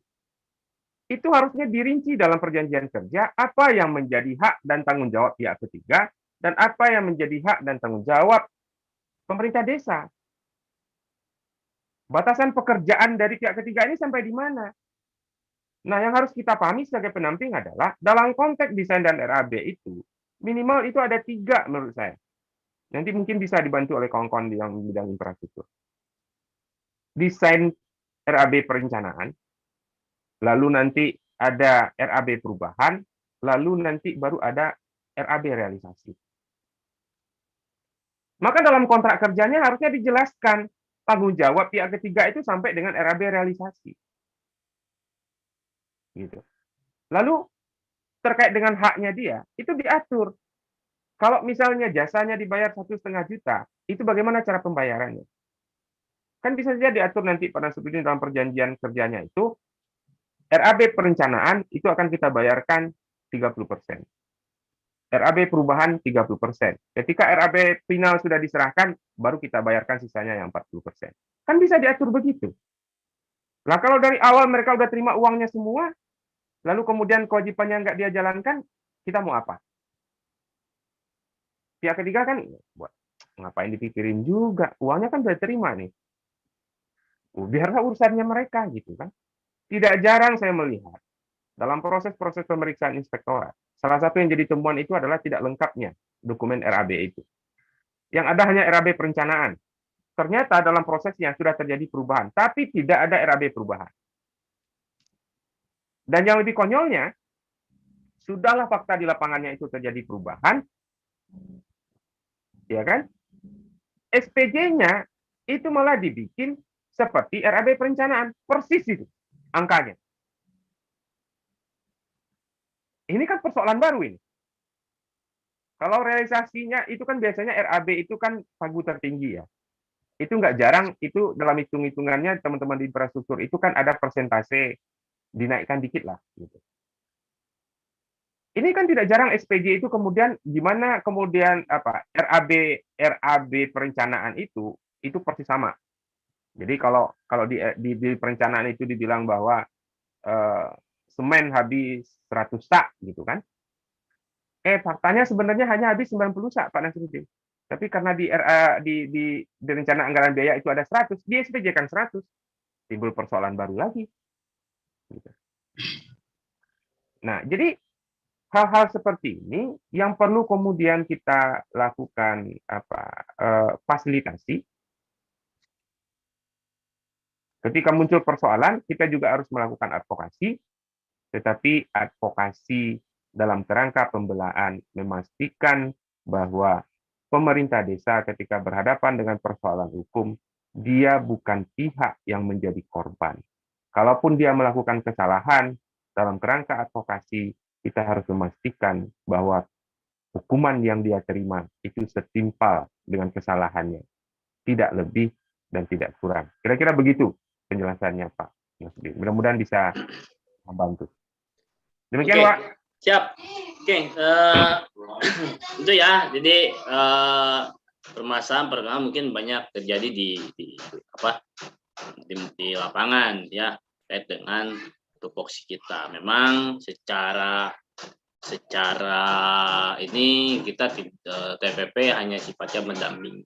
harusnya dirinci dalam perjanjian kerja apa yang menjadi hak dan tanggung jawab pihak ketiga dan apa yang menjadi hak dan tanggung jawab pemerintah desa. Batasan pekerjaan dari pihak ketiga ini sampai di mana? Nah, yang harus kita pahami sebagai pendamping adalah dalam konteks desain dan RAB itu minimal itu ada 3 menurut saya. Nanti mungkin bisa dibantu oleh kawan-kawan yang bidang infrastruktur. Desain RAB perencanaan, lalu nanti ada RAB perubahan, lalu nanti baru ada RAB realisasi. Maka dalam kontrak kerjanya harusnya dijelaskan tanggung jawab pihak ketiga itu sampai dengan RAB realisasi. Gitu. Lalu terkait dengan haknya dia, itu diatur. Kalau misalnya jasanya dibayar 1,5 juta, itu bagaimana cara pembayarannya? Kan bisa saja diatur nanti pada sebelumnya dalam perjanjian kerjanya itu, RAB perencanaan itu akan kita bayarkan 30%. RAB perubahan 30%. Ketika RAB final sudah diserahkan, baru kita bayarkan sisanya yang 40%. Kan bisa diatur begitu. Nah, kalau dari awal mereka udah terima uangnya semua, lalu kemudian kewajibannya nggak dia jalankan, kita mau apa? Pihak ketiga kan, buat ngapain dipikirin juga, uangnya kan sudah terima nih. Biarlah urusannya mereka gitu kan. Tidak jarang saya melihat dalam proses-proses pemeriksaan inspektorat, salah satu yang jadi temuan itu adalah tidak lengkapnya dokumen RAB itu. Yang ada hanya RAB perencanaan. Ternyata dalam prosesnya sudah terjadi perubahan, tapi tidak ada RAB perubahan. Dan yang lebih konyolnya, sudahlah fakta di lapangannya itu terjadi perubahan, Ya kan? SPJ-nya itu malah dibikin seperti RAB perencanaan, persis itu angkanya. Ini kan persoalan baru ini. Kalau realisasinya itu kan biasanya RAB itu kan pagu tertinggi ya. Itu nggak jarang, itu dalam hitung-hitungannya teman-teman di infrastruktur itu kan ada persentase dinaikkan dikit lah. Gitu. Ini kan tidak jarang SPJ itu kemudian gimana kemudian apa RAB perencanaan itu persis sama. Jadi kalau di perencanaan itu dibilang bahwa semen habis 100 sak gitu kan. Faktanya sebenarnya hanya habis 90 sak Pak Nasruddin. Tapi karena di rencana anggaran biaya itu ada 100, di SPJ kan 100. Timbul persoalan baru lagi. Gitu. Nah, jadi hal-hal seperti ini yang perlu kemudian kita lakukan fasilitasi. Ketika muncul persoalan, kita juga harus melakukan advokasi, tetapi advokasi dalam kerangka pembelaan memastikan bahwa pemerintah desa ketika berhadapan dengan persoalan hukum, dia bukan pihak yang menjadi korban. Kalaupun dia melakukan kesalahan, dalam kerangka advokasi, kita harus memastikan bahwa hukuman yang dia terima itu setimpal dengan kesalahannya. Tidak lebih dan tidak kurang. Kira-kira begitu penjelasannya Pak Nasruddin. Mudah-mudahan bisa membantu. Demikian, Pak. Siap. Oke, itu ya. Jadi permasalahan mungkin banyak terjadi di lapangan ya, terkait dengan tupoksi kita. Memang secara ini kita TPP hanya sifatnya mendampingi.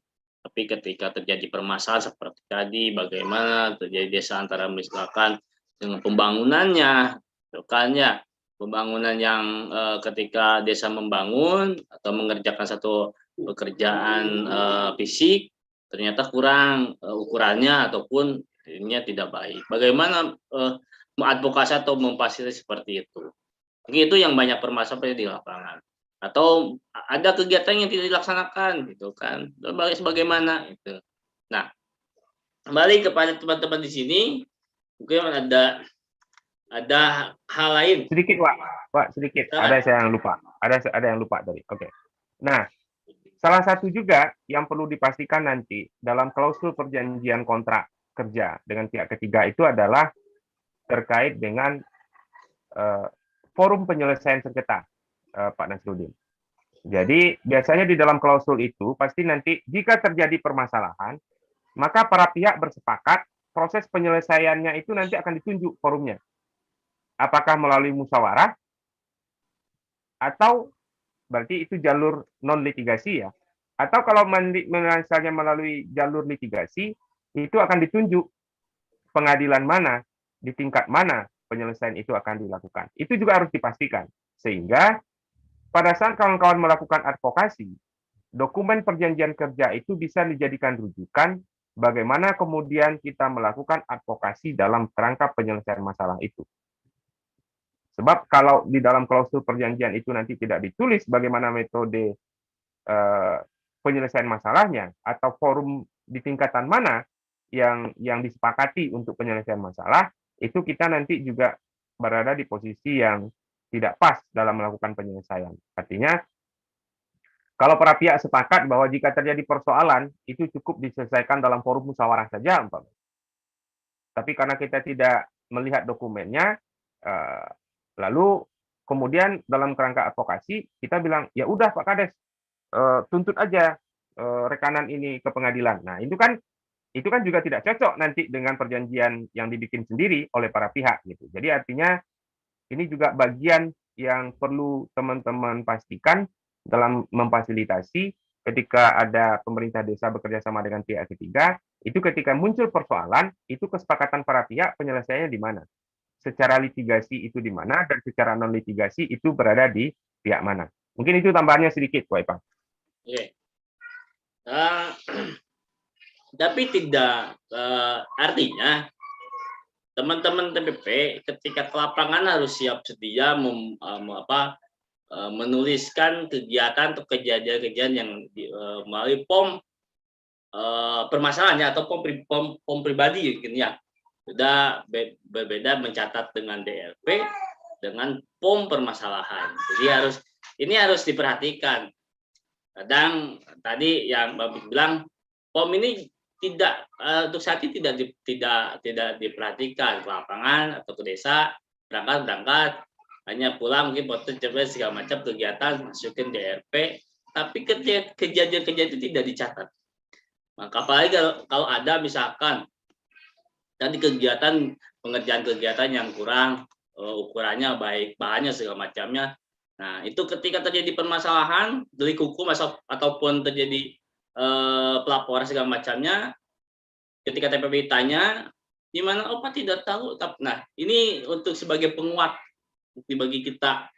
Tapi ketika terjadi permasalahan seperti tadi, bagaimana terjadi desa antara misalkan dengan pembangunannya, kan ya, pembangunan yang ketika desa membangun atau mengerjakan satu pekerjaan fisik ternyata kurang ukurannya ataupun ini tidak baik. Bagaimana mengadvokasi atau memfasilitasi seperti itu? Itu yang banyak permasalahan di lapangan. Atau ada kegiatan yang tidak dilaksanakan gitu kan. Sebagaimana itu. Nah, kembali kepada teman-teman di sini, mungkin ada hal lain. Sedikit, Pak, sedikit. Ada yang lupa tadi. Oke. Nah, salah satu juga yang perlu dipastikan nanti dalam klausul perjanjian kontrak kerja dengan pihak ketiga itu adalah terkait dengan forum penyelesaian sengketa, Pak Nasruddin. Jadi biasanya di dalam klausul itu pasti nanti jika terjadi permasalahan, maka para pihak bersepakat proses penyelesaiannya itu nanti akan ditunjuk forumnya. Apakah melalui musyawarah atau berarti itu jalur non litigasi ya. Atau kalau misalnya melalui jalur litigasi itu akan ditunjuk pengadilan mana, di tingkat mana penyelesaian itu akan dilakukan. Itu juga harus dipastikan. Sehingga pada saat kawan-kawan melakukan advokasi, dokumen perjanjian kerja itu bisa dijadikan rujukan bagaimana kemudian kita melakukan advokasi dalam kerangka penyelesaian masalah itu. Sebab kalau di dalam klausul perjanjian itu nanti tidak ditulis bagaimana metode penyelesaian masalahnya atau forum di tingkatan mana yang disepakati untuk penyelesaian masalah, itu kita nanti juga berada di posisi yang tidak pas dalam melakukan penyelesaian. Artinya, kalau para pihak sepakat bahwa jika terjadi persoalan, itu cukup diselesaikan dalam forum musyawarah saja, umpamanya. Tapi karena kita tidak melihat dokumennya, lalu kemudian dalam kerangka advokasi, kita bilang, ya udah Pak Kades, tuntut aja rekanan ini ke pengadilan. Nah, itu kan juga tidak cocok nanti dengan perjanjian yang dibikin sendiri oleh para pihak gitu. Jadi artinya ini juga bagian yang perlu teman-teman pastikan dalam memfasilitasi ketika ada pemerintah desa bekerja sama dengan pihak ketiga, itu ketika muncul persoalan, itu kesepakatan para pihak penyelesaiannya di mana. Secara litigasi itu di mana, dan secara non-litigasi itu berada di pihak mana. Mungkin itu tambahannya sedikit, Pak Ipang. Oke. Tapi tidak artinya teman-teman TPP ketika ke lapangan harus siap sedia menuliskan kegiatan atau kejadian-kejadian yang melalui POM permasalahannya atau POM pribadi mungkin ya. Sudah berbeda mencatat dengan DRP dengan POM permasalahan. Jadi ini harus diperhatikan. Kadang tadi yang Bapak bilang POM ini tidak untuk saat ini tidak diperhatikan ke lapangan atau ke desa, berangkat hanya pulang mungkin foto coba segala macam kegiatan masukin DRP, tapi kejadian-kejadian itu tidak dicatat. Maka apalagi kalau ada misalkan tadi pengerjaan kegiatan yang kurang ukurannya baik bahannya segala macamnya. Nah itu ketika terjadi permasalahan delik hukum ataupun terjadi pelaporan segala macamnya, ketika TPP tanya gimana, oh Pak tidak tahu. Nah ini untuk sebagai penguat bagi kita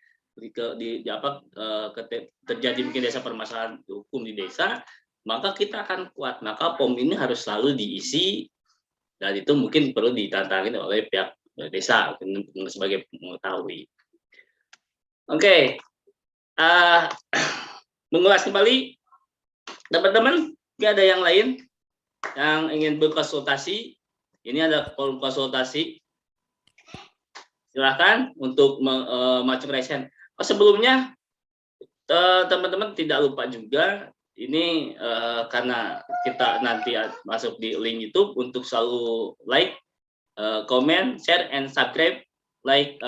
terjadi mungkin desa permasalahan hukum di desa, maka kita akan kuat. Maka POM ini harus selalu diisi. Dan itu mungkin perlu ditantangin oleh pihak desa sebagai mengetahui. Oke, mengulas kembali, teman-teman, nggak ada yang lain yang ingin berkonsultasi? Ini ada forum konsultasi. Silakan untuk macam resen. Sebelumnya, teman-teman tidak lupa juga. Ini karena kita nanti masuk di link YouTube untuk selalu like, comment, share, and subscribe, like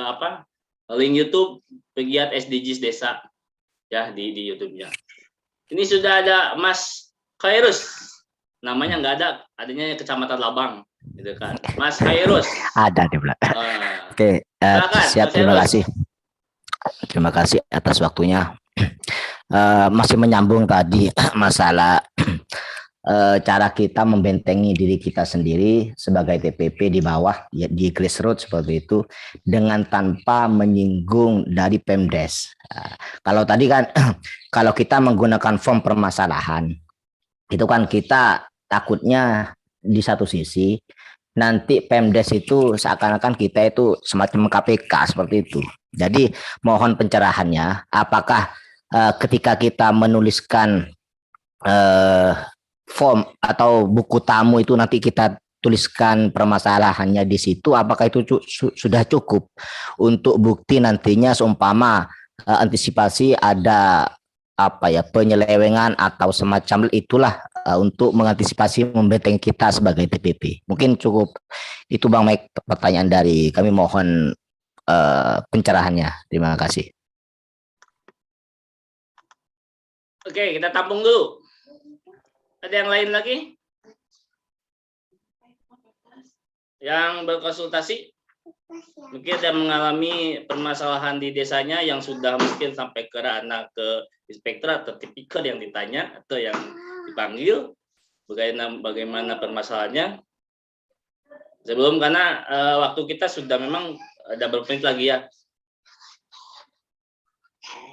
link YouTube Pegiat SDGs Desa ya di YouTube-nya. Ini sudah ada Mas Khairus, namanya nggak ada, adanya Kecamatan Labang, gitu kan. Mas Khairus. Ada di belakang. Oke, siap. Terima kasih atas waktunya. Masih menyambung tadi masalah cara kita membentengi diri kita sendiri sebagai TPP di bawah di grassroots seperti itu dengan tanpa menyinggung dari Pemdes. Kalau tadi kan kalau kita menggunakan form permasalahan itu kan kita takutnya di satu sisi nanti Pemdes itu seakan-akan kita itu semacam KPK seperti itu. Jadi mohon pencerahannya, apakah ketika kita menuliskan form atau buku tamu itu nanti kita tuliskan permasalahannya di situ, apakah itu sudah cukup untuk bukti nantinya seumpama antisipasi ada penyelewengan atau semacam itulah untuk mengantisipasi membentengi kita sebagai TPP. Mungkin cukup itu Bang Mike pertanyaan dari kami, mohon pencerahannya. Terima kasih. Oke, kita tampung dulu. Ada yang lain lagi? Yang berkonsultasi? Mungkin ada mengalami permasalahan di desanya yang sudah mungkin sampai ke ranah ke inspektorat atau tipikor yang ditanya atau yang dipanggil. Bagaimana permasalahannya? Sebelum, karena waktu kita sudah memang ada beberapa menit lagi ya.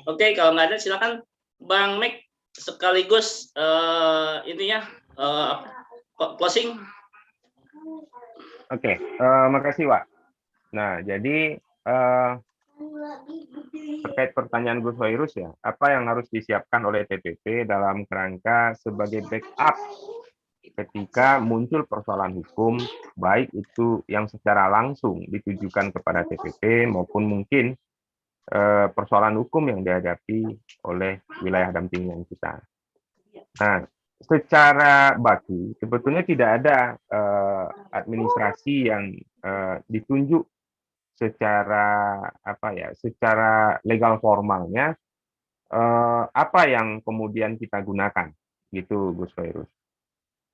Oke, kalau nggak ada silakan Bang Mike sekaligus closing. Oke, makasih Wak. Nah, jadi terkait pertanyaan Gus Khairus ya, apa yang harus disiapkan oleh TPP dalam kerangka sebagai backup ketika muncul persoalan hukum, baik itu yang secara langsung ditujukan kepada TPP maupun mungkin persoalan hukum yang dihadapi oleh wilayah dampingan kita. Nah, secara baku sebetulnya tidak ada administrasi yang ditunjuk secara secara legal formalnya apa yang kemudian kita gunakan gitu Gus Khairus.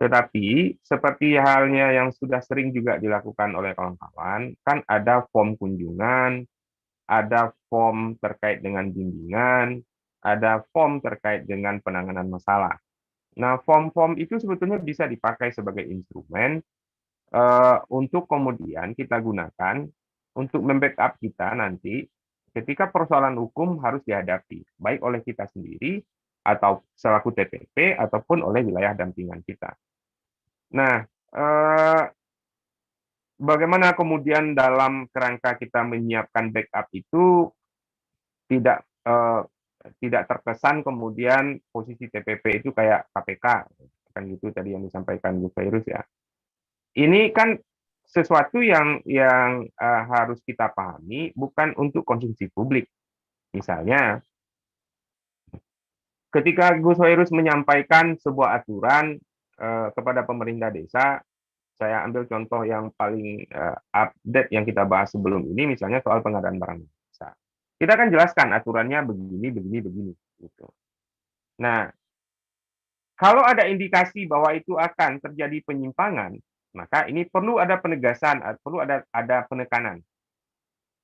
Tetapi seperti halnya yang sudah sering juga dilakukan oleh kawan-kawan, kan ada form kunjungan, ada form terkait dengan bimbingan, ada form terkait dengan penanganan masalah. Nah, form-form itu sebetulnya bisa dipakai sebagai instrumen untuk kemudian kita gunakan untuk membackup kita nanti ketika persoalan hukum harus dihadapi, baik oleh kita sendiri atau selaku TPP ataupun oleh wilayah dampingan kita. Nah, bagaimana kemudian dalam kerangka kita menyiapkan backup itu tidak tidak terkesan kemudian posisi TPP itu kayak KPK, kan gitu tadi yang disampaikan Gus Fairuz ya. Ini kan sesuatu yang harus kita pahami, bukan untuk konsumsi publik. Misalnya, ketika Gus Fairuz menyampaikan sebuah aturan kepada pemerintah desa, saya ambil contoh yang paling update yang kita bahas sebelum ini, misalnya soal pengadaan barang desa. Kita akan jelaskan aturannya begini, gitu. Nah, kalau ada indikasi bahwa itu akan terjadi penyimpangan, maka ini perlu ada penegasan, perlu ada penekanan.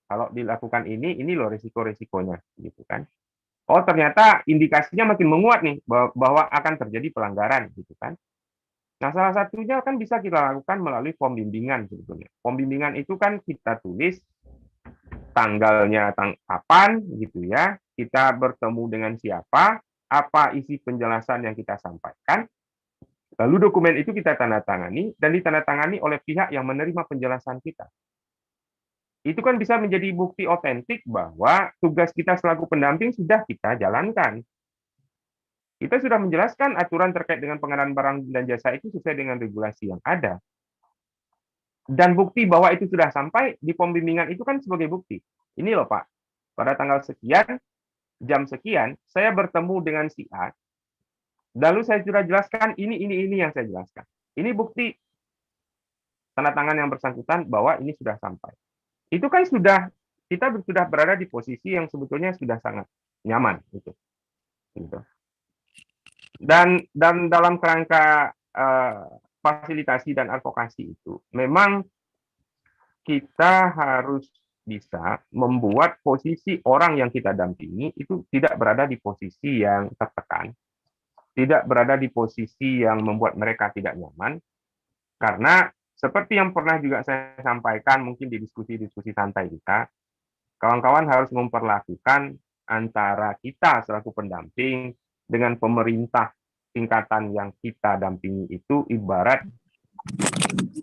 Kalau dilakukan ini loh risiko-risikonya, gitu kan. Oh, ternyata indikasinya makin menguat nih bahwa akan terjadi pelanggaran, gitu kan. Nah, salah satunya kan bisa kita lakukan melalui form bimbingan sebetulnya. Form bimbingan itu kan kita tulis tanggalnya kapan gitu ya, kita bertemu dengan siapa, apa isi penjelasan yang kita sampaikan, lalu dokumen itu kita tanda tangani dan ditandatangani oleh pihak yang menerima penjelasan kita. Itu kan bisa menjadi bukti otentik bahwa tugas kita selaku pendamping sudah kita jalankan. Kita sudah menjelaskan aturan terkait dengan pengadaan barang dan jasa itu sesuai dengan regulasi yang ada. Dan bukti bahwa itu sudah sampai di pom bimbingan itu kan sebagai bukti. Ini loh Pak, pada tanggal sekian, jam sekian, saya bertemu dengan si A, lalu saya sudah jelaskan ini yang saya jelaskan. Ini bukti tanda tangan yang bersangkutan bahwa ini sudah sampai. Itu kan kita sudah berada di posisi yang sebetulnya sudah sangat nyaman. Gitu. Dan dalam kerangka fasilitasi dan advokasi itu, memang kita harus bisa membuat posisi orang yang kita dampingi itu tidak berada di posisi yang tertekan, tidak berada di posisi yang membuat mereka tidak nyaman, karena seperti yang pernah juga saya sampaikan mungkin di diskusi-diskusi santai kita, kawan-kawan harus memperlakukan antara kita selaku pendamping dengan pemerintah tingkatan yang kita dampingi itu ibarat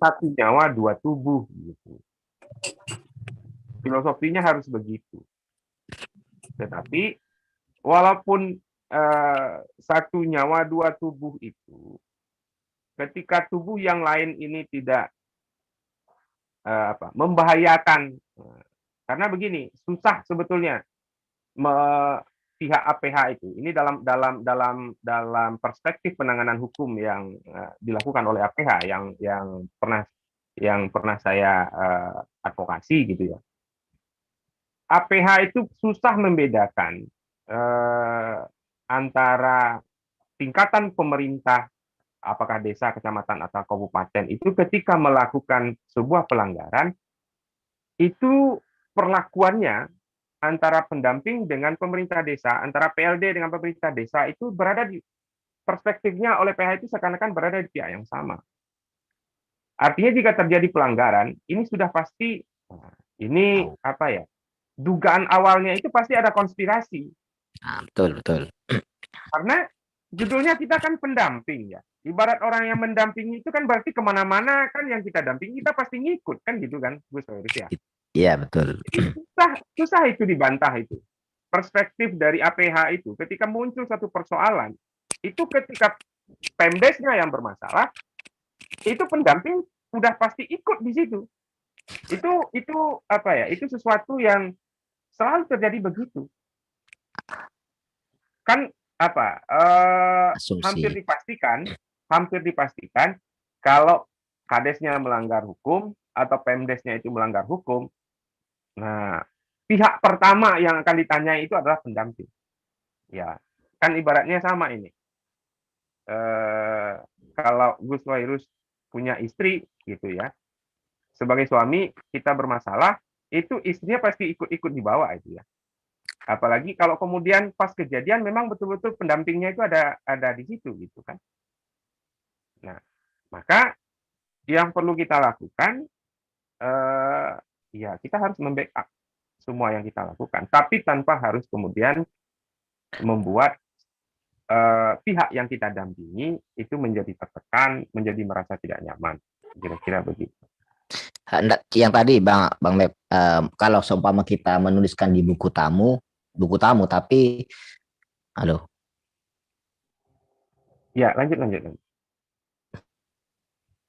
satu nyawa dua tubuh gitu. Filosofinya harus begitu. Tetapi walaupun satu nyawa dua tubuh itu, ketika tubuh yang lain ini tidak membahayakan, karena begini, susah sebetulnya pihak APH itu. Ini dalam perspektif penanganan hukum yang dilakukan oleh APH yang pernah saya advokasi gitu ya. APH itu susah membedakan antara tingkatan pemerintah, apakah desa, kecamatan atau kabupaten itu ketika melakukan sebuah pelanggaran itu perlakuannya antara pendamping dengan pemerintah desa, antara PLD dengan pemerintah desa itu berada di perspektifnya oleh PH itu seakan-akan berada di pihak yang sama. Artinya jika terjadi pelanggaran, ini sudah pasti ini dugaan awalnya itu pasti ada konspirasi. Betul. Karena judulnya kita kan pendamping ya. Ibarat orang yang mendampingi itu kan berarti kemana-mana kan yang kita dampingi kita pasti ngikut kan gitu kan, Gus Fairuz ya. Iya betul. Susah itu dibantah itu. Perspektif dari APH itu ketika muncul satu persoalan, itu ketika Pemdesnya yang bermasalah, itu pendamping udah pasti ikut di situ. Itu sesuatu yang selalu terjadi begitu. Kan hampir dipastikan kalau Kadesnya melanggar hukum atau Pemdesnya itu melanggar hukum, nah pihak pertama yang akan ditanyai itu adalah pendamping. Ya, kan ibaratnya sama ini. Kalau Gus Fairuz punya istri gitu ya, sebagai suami kita bermasalah, itu istrinya pasti ikut-ikut dibawa itu ya. Apalagi kalau kemudian pas kejadian memang betul-betul pendampingnya itu ada di situ gitu kan. Nah, maka yang perlu kita lakukan ya kita harus membackup semua yang kita lakukan, tapi tanpa harus kemudian membuat pihak yang kita dampingi itu menjadi tertekan, menjadi merasa tidak nyaman. Kira-kira begitu. Yang tadi Bang Mep, kalau seumpama kita menuliskan di buku tamu, buku tamu, tapi halo. Ya, lanjut.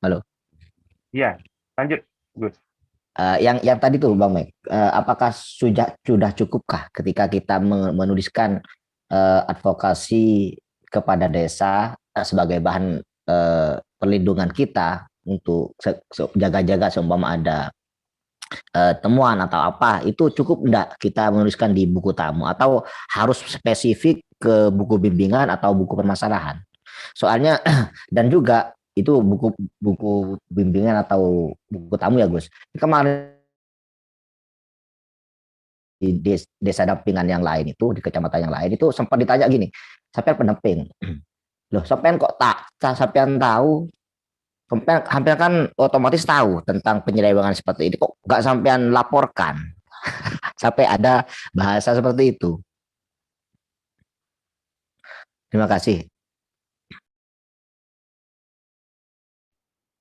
Halo. Ya, lanjut, Gus. Yang tadi tuh Bang Mek, apakah sudah cukupkah ketika kita menuliskan advokasi kepada desa sebagai bahan perlindungan kita untuk jaga-jaga seumpama ada temuan atau apa, itu cukup enggak kita menuliskan di buku tamu atau harus spesifik ke buku bimbingan atau buku permasalahan? Soalnya dan juga itu buku bimbingan atau buku tamu ya Gus. Kemarin di desa dampingan yang lain itu, di kecamatan yang lain itu sempat ditanya gini, sampean pendamping, loh sampean kok sampean tahu, sampean kan otomatis tahu tentang penyelewengan seperti ini, kok nggak sampean laporkan? Sampai ada bahasa seperti itu. Terima kasih.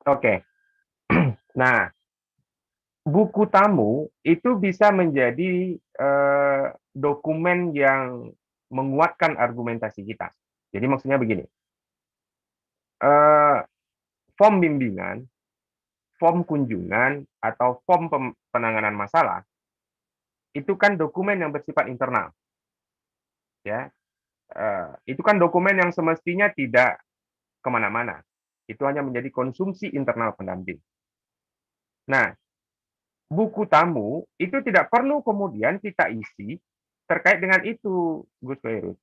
Oke. Nah, buku tamu itu bisa menjadi dokumen yang menguatkan argumentasi kita. Jadi maksudnya begini, form bimbingan, form kunjungan, atau form penanganan masalah, itu kan dokumen yang bersifat internal. Ya, itu kan dokumen yang semestinya tidak kemana-mana. Itu hanya menjadi konsumsi internal pendamping. Nah, buku tamu itu tidak perlu kemudian kita isi terkait dengan itu, Gus Khairul.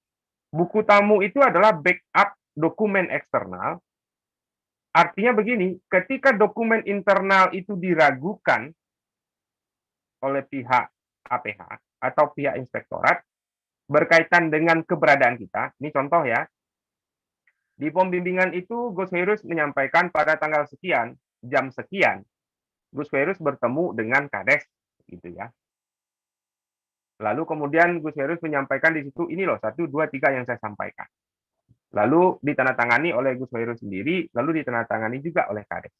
Buku tamu itu adalah backup dokumen eksternal. Artinya begini, ketika dokumen internal itu diragukan oleh pihak APH atau pihak inspektorat berkaitan dengan keberadaan kita, ini contoh ya, di form bimbingan itu Gus Khairul menyampaikan pada tanggal sekian, jam sekian, Gus Khairul bertemu dengan Kades, gitu ya. Lalu kemudian Gus Khairul menyampaikan di situ, ini loh 1, 2, 3 yang saya sampaikan. Lalu ditandatangani oleh Gus Khairul sendiri, lalu ditandatangani juga oleh Kades.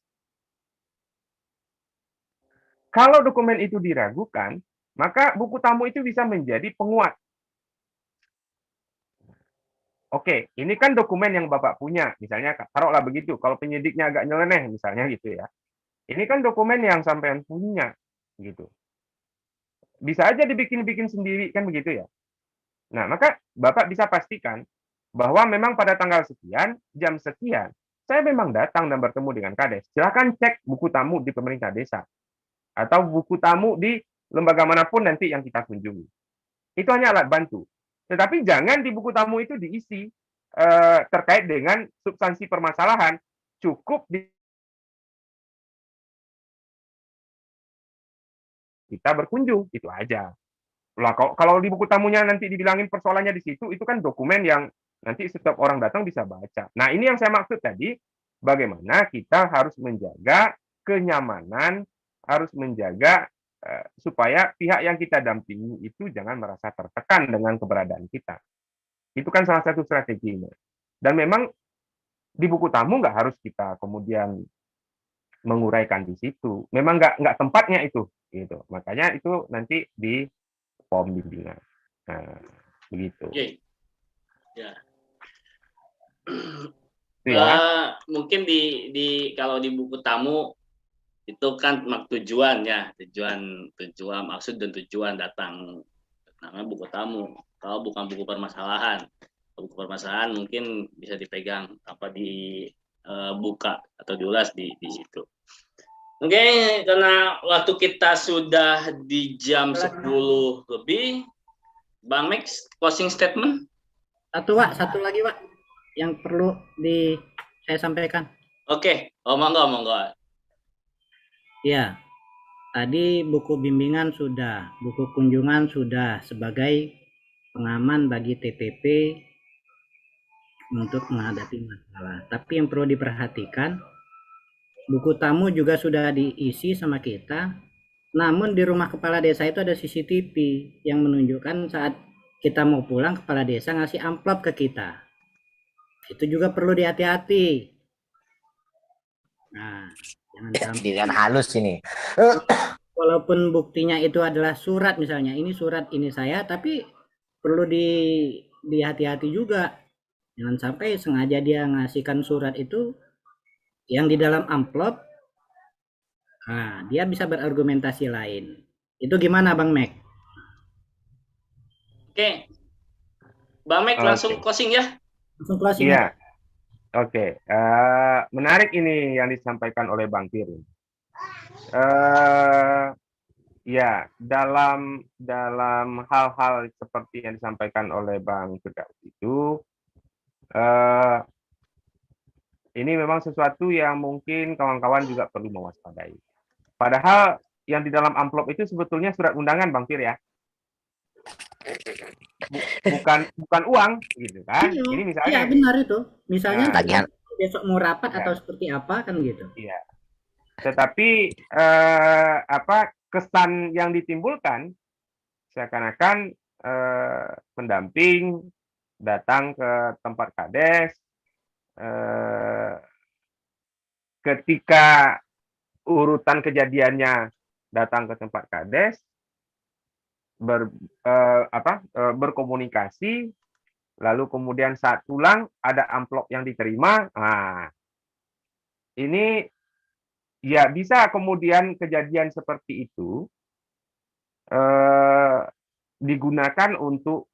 Kalau dokumen itu diragukan, maka buku tamu itu bisa menjadi penguat. Oke, ini kan dokumen yang Bapak punya, misalnya taruhlah begitu, kalau penyidiknya agak nyeleneh misalnya gitu ya. Ini kan dokumen yang sampean punya gitu. Bisa aja dibikin-bikin sendiri kan begitu ya. Nah, maka Bapak bisa pastikan bahwa memang pada tanggal sekian, jam sekian, saya memang datang dan bertemu dengan Kades. Silakan cek buku tamu di pemerintah desa atau buku tamu di lembaga manapun nanti yang kita kunjungi. Itu hanya alat bantu. Tetapi jangan di buku tamu itu diisi terkait dengan substansi permasalahan. Cukup kita berkunjung, itu aja. Lah, kalau di buku tamunya nanti dibilangin persoalannya di situ, itu kan dokumen yang nanti setiap orang datang bisa baca. Nah, ini yang saya maksud tadi, bagaimana kita harus menjaga kenyamanan, harus menjaga supaya pihak yang kita dampingi itu jangan merasa tertekan dengan keberadaan kita. Itu kan salah satu strateginya. Dan memang di buku tamu nggak harus kita kemudian menguraikan di situ. Memang nggak tempatnya itu, gitu. Makanya itu nanti di form bimbingan. Nah, begitu. Oke. Ya. Ya. Mungkin kalau di buku tamu itu kan tujuan ya, tujuan maksud dan tujuan datang, namanya buku tamu. Kalau bukan buku permasalahan mungkin bisa dipegang dibuka atau diulas di situ. Oke, karena waktu kita sudah di jam 10 lebih, Bang Max, closing statement? Satu lagi Pak, yang perlu saya sampaikan. Oke, monggo. Ya, tadi buku bimbingan sudah, buku kunjungan sudah sebagai pengaman bagi TPP untuk menghadapi masalah. Tapi yang perlu diperhatikan, buku tamu juga sudah diisi sama kita, namun di rumah kepala desa itu ada CCTV yang menunjukkan saat kita mau pulang, kepala desa ngasih amplop ke kita. Itu juga perlu dihati-hati. Nah, jangan sampai Dengan halus ini. Walaupun buktinya itu adalah surat, misalnya ini surat ini saya, tapi perlu dihati-hati juga. Jangan sampai sengaja dia ngasihkan surat itu yang di dalam amplop, nah, dia bisa berargumentasi lain. Itu gimana Bang Mek? Oke, Bang Mek langsung closing ya. Langsung closing. Iya. Oke, menarik ini yang disampaikan oleh Bang Fir. Ya, dalam hal-hal seperti yang disampaikan oleh Bang Firdaus itu, ini memang sesuatu yang mungkin kawan-kawan juga perlu mewaspadai. Padahal yang di dalam amplop itu sebetulnya surat undangan, Bang Fir ya. Bukan uang gitu kan. Iya, ini misalnya iya benar itu. Misalnya Tagihan. besok mau rapat Ya. atau seperti apa kan gitu. Iya. Tetapi kesan yang ditimbulkan seakan-akan pendamping datang ke tempat kades ketika urutan kejadiannya datang ke tempat kades berkomunikasi, lalu kemudian saat pulang ada amplop yang diterima. Nah, ini ya bisa kemudian kejadian seperti itu digunakan untuk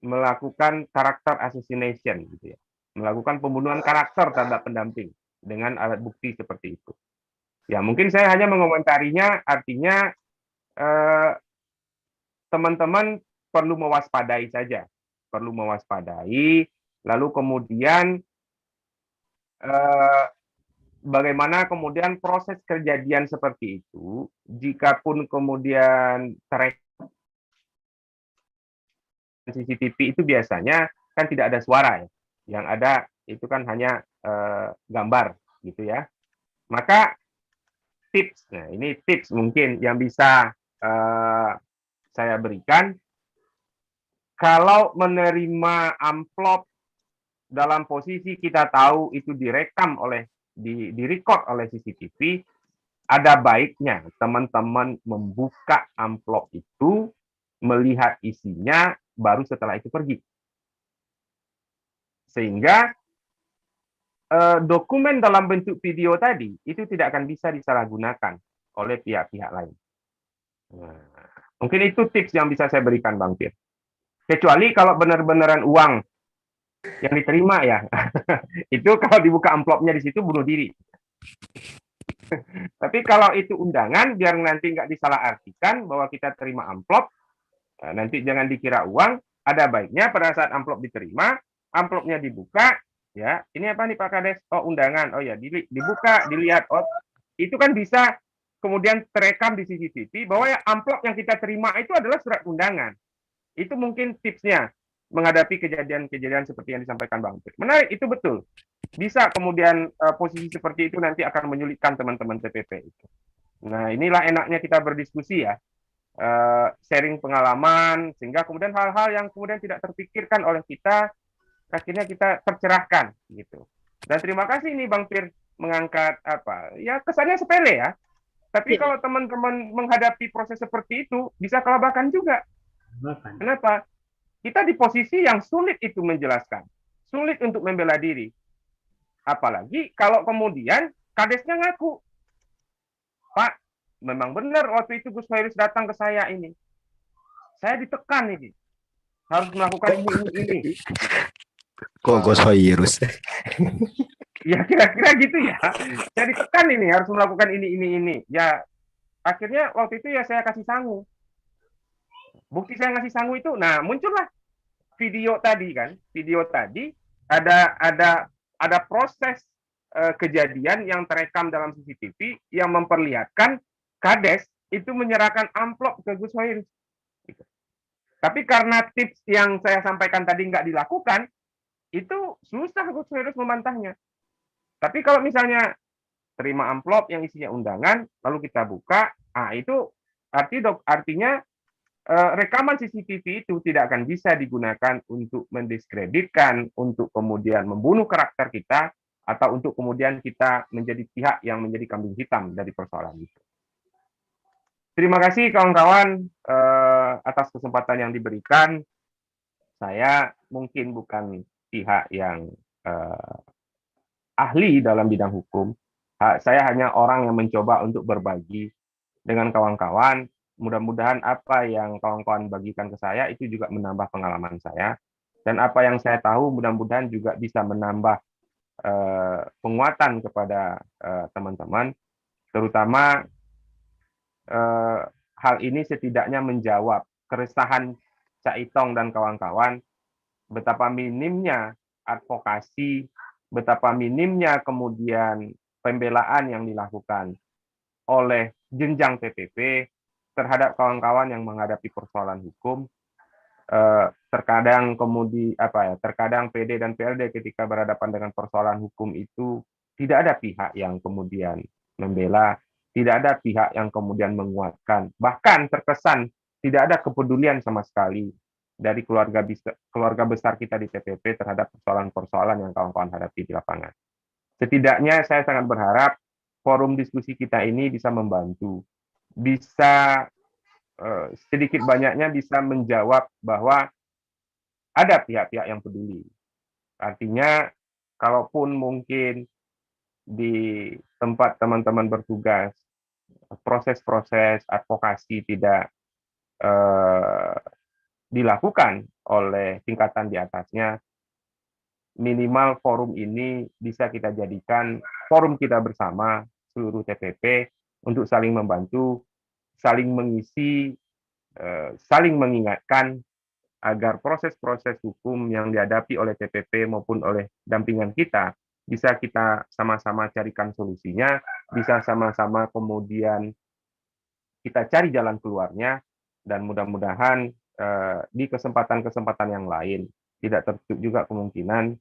melakukan karakter assassination, gitu ya, melakukan pembunuhan karakter terhadap pendamping dengan alat bukti seperti itu. Ya mungkin saya hanya mengomentarinya, artinya teman-teman perlu mewaspadai saja, perlu mewaspadai. Lalu kemudian bagaimana kemudian proses kejadian seperti itu, jikapun kemudian terekam CCTV itu biasanya kan tidak ada suara ya, yang ada itu kan hanya gambar gitu ya. Maka tips, nah ini tips mungkin yang bisa saya berikan, kalau menerima amplop dalam posisi kita tahu itu direkam oleh direcord oleh CCTV, ada baiknya teman-teman membuka amplop itu, melihat isinya, baru setelah itu pergi. Sehingga dokumen dalam bentuk video tadi itu tidak akan bisa disalahgunakan oleh pihak-pihak lain. Nah, mungkin itu tips yang bisa saya berikan, Bang Fir. Kecuali kalau benar-benaran uang yang diterima ya, itu kalau dibuka amplopnya di situ bunuh diri. Tapi kalau itu undangan, biar nanti nggak disalahartikan bahwa kita terima amplop, nanti jangan dikira uang. Ada baiknya pada saat amplop diterima, amplopnya dibuka, ya ini apa nih Pak Kades? Oh undangan, oh ya dibuka, dilihat, oh itu kan bisa kemudian terekam di CCTV bahwa ya amplop yang kita terima itu adalah surat undangan. Itu mungkin tipsnya menghadapi kejadian-kejadian seperti yang disampaikan Bang Fir. Menarik, itu betul. Bisa kemudian posisi seperti itu nanti akan menyulitkan teman-teman TPP itu. Nah inilah enaknya kita berdiskusi ya, sharing pengalaman, sehingga kemudian hal-hal yang kemudian tidak terpikirkan oleh kita, akhirnya kita tercerahkan gitu. Dan terima kasih nih Bang Fir mengangkat apa ya, kesannya sepele ya, tapi kalau teman-teman menghadapi proses seperti itu bisa kelabakan juga. Kenapa? Kita di posisi yang sulit itu menjelaskan, sulit untuk membela diri. Apalagi kalau kemudian kadesnya ngaku, Pak, memang benar waktu itu Gus Khairus datang ke saya ini, saya ditekan ini, harus melakukan ini. Kok Gus Khairus? Ya kira-kira gitu ya. Saya ditekan ini, harus melakukan ini. Ya akhirnya waktu itu ya saya kasih sangu. Bukti saya ngasih sangu itu, nah muncullah video tadi kan. Video tadi ada proses kejadian yang terekam dalam CCTV yang memperlihatkan Kades itu menyerahkan amplop ke Gus Khairus. Tapi karena tips yang saya sampaikan tadi nggak dilakukan, itu susah Gus Khairus memantahnya. Tapi kalau misalnya terima amplop yang isinya undangan, lalu kita buka, itu artinya rekaman CCTV itu tidak akan bisa digunakan untuk mendiskreditkan, untuk kemudian membunuh karakter kita, atau untuk kemudian kita menjadi pihak yang menjadi kambing hitam dari persoalan itu. Terima kasih kawan-kawan. atas kesempatan yang diberikan. Saya mungkin bukan pihak yang ahli dalam bidang hukum. Saya hanya orang yang mencoba untuk berbagi dengan kawan-kawan. Mudah-mudahan apa yang kawan-kawan bagikan ke saya itu juga menambah pengalaman saya. Dan apa yang saya tahu mudah-mudahan juga bisa menambah penguatan kepada teman-teman. Terutama hal ini setidaknya menjawab keresahan Cak Itong dan kawan-kawan, betapa minimnya advokasi, betapa minimnya kemudian pembelaan yang dilakukan oleh jenjang TPP terhadap kawan-kawan yang menghadapi persoalan hukum. Terkadang terkadang PD dan PLD ketika berhadapan dengan persoalan hukum itu tidak ada pihak yang kemudian membela, tidak ada pihak yang kemudian menguatkan, bahkan terkesan tidak ada kepedulian sama sekali dari keluarga besar kita di TPP terhadap persoalan-persoalan yang kawan-kawan hadapi di lapangan. Setidaknya saya sangat berharap forum diskusi kita ini bisa membantu, bisa sedikit banyaknya bisa menjawab bahwa ada pihak-pihak yang peduli. Artinya, kalaupun mungkin di tempat teman-teman bertugas, proses-proses advokasi tidak dilakukan oleh tingkatan di atasnya, minimal forum ini bisa kita jadikan forum kita bersama seluruh TPP untuk saling membantu, saling mengisi, saling mengingatkan agar proses-proses hukum yang dihadapi oleh TPP maupun oleh dampingan kita bisa kita sama-sama carikan solusinya, bisa sama-sama kemudian kita cari jalan keluarnya, dan mudah-mudahan di kesempatan-kesempatan yang lain tidak tertutup juga kemungkinan,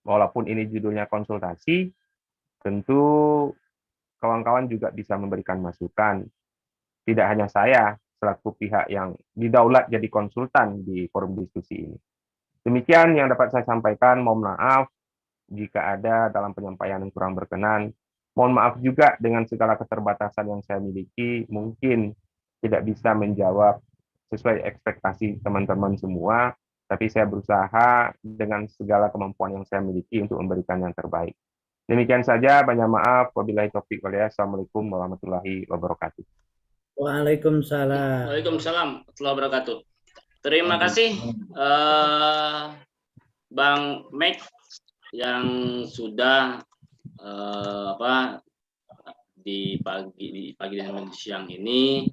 walaupun ini judulnya konsultasi, tentu kawan-kawan juga bisa memberikan masukan. Tidak hanya saya selaku pihak yang didaulat jadi konsultan di forum diskusi ini. Demikian yang dapat saya sampaikan. Mohon maaf jika ada dalam penyampaian yang kurang berkenan. Mohon maaf juga dengan segala keterbatasan yang saya miliki, mungkin tidak bisa menjawab sesuai ekspektasi teman-teman semua, tapi saya berusaha dengan segala kemampuan yang saya miliki untuk memberikan yang terbaik. Demikian saja, banyak maaf. Wabillahi taufiq wal hidayah. Assalamualaikum warahmatullahi wabarakatuh. Waalaikumsalam. Waalaikumsalam warahmatullahi wabarakatuh. Terima kasih Bang Mek yang sudah di pagi dan siang ini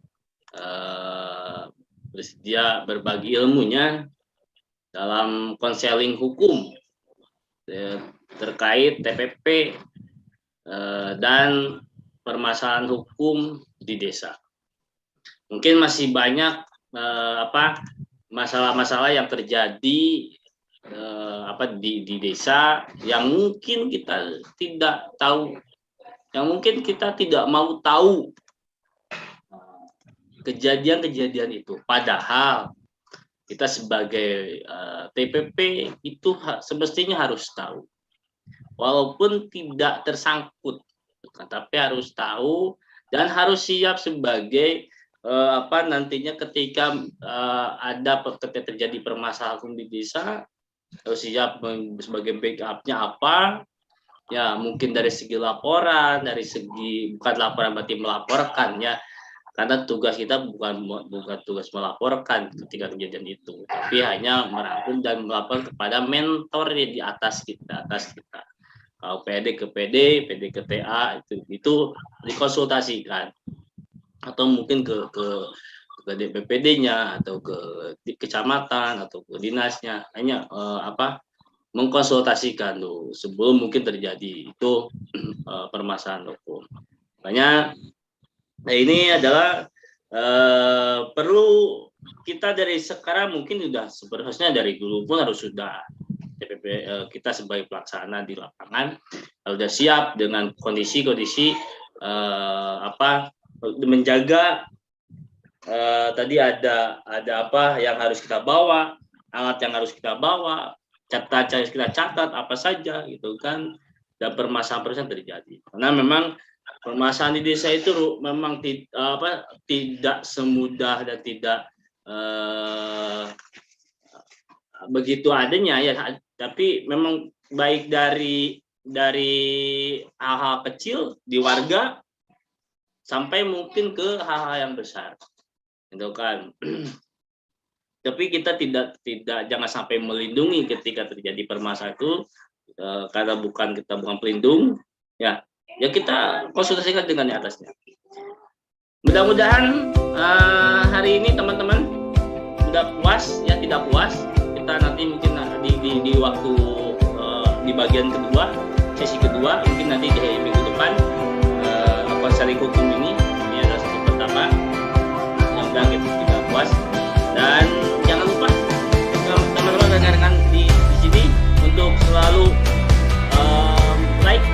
bersedia berbagi ilmunya dalam konseling hukum terkait TPP dan permasalahan hukum di desa. Mungkin masih banyak masalah-masalah yang terjadi di desa yang mungkin kita tidak tahu, yang mungkin kita tidak mau tahu kejadian-kejadian itu. Padahal kita sebagai TPP itu semestinya harus tahu, walaupun tidak tersangkut, tapi harus tahu dan harus siap sebagai nantinya ketika terjadi permasalahan di desa, harus siap sebagai backupnya apa ya, mungkin dari segi laporan, dari segi bukan laporan berarti melaporkan ya, karena tugas kita bukan tugas melaporkan ketika kejadian itu, tapi hanya merangkum dan melaporkan kepada mentor di atas kita. Kalau PD ke PD, PD ke TA itu dikonsultasikan, atau mungkin ke DPPD-nya atau ke kecamatan atau ke dinasnya, hanya mengkonsultasikan dulu sebelum mungkin terjadi itu permasalahan hukum. Makanya ini adalah perlu kita dari sekarang, mungkin sudah seharusnya dari dulu pun harus sudah TPP kita sebagai pelaksana di lapangan sudah siap dengan kondisi-kondisi menjaga tadi ada apa yang harus kita bawa, alat yang harus kita bawa, catatan kita catat apa saja gitu kan, dan permasalahan terjadi. Karena memang permasalahan di desa itu memang tidak semudah dan tidak begitu adanya ya, tapi memang baik dari hal-hal kecil di warga sampai mungkin ke hal-hal yang besar, gitu kan. Tapi kita tidak jangan sampai melindungi ketika terjadi permasalahan itu, karena kita bukan pelindung, ya kita konsultasikan dengan di atasnya. Mudah-mudahan hari ini teman-teman sudah puas, ya tidak puas kita nanti mungkin di waktu di bagian kedua, sesi kedua, mungkin nanti di minggu depan konseling hukum ini adalah sesi pertama. Mudah-mudahan kita tidak puas, dan jangan lupa teman-teman rekan-rekan di sini untuk selalu like,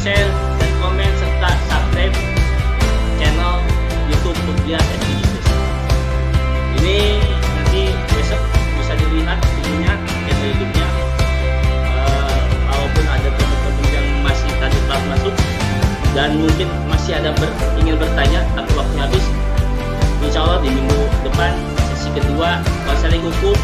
share, dan komen serta subscribe channel YouTube Kuliah SPG. Ini nanti besok bisa dilihat videonya, channel YouTube-nya. Walaupun ada teman-teman yang masih tadi telah masuk dan mungkin masih ada ingin bertanya tapi waktunya habis, insya Allah di minggu depan sesi kedua konseling hukum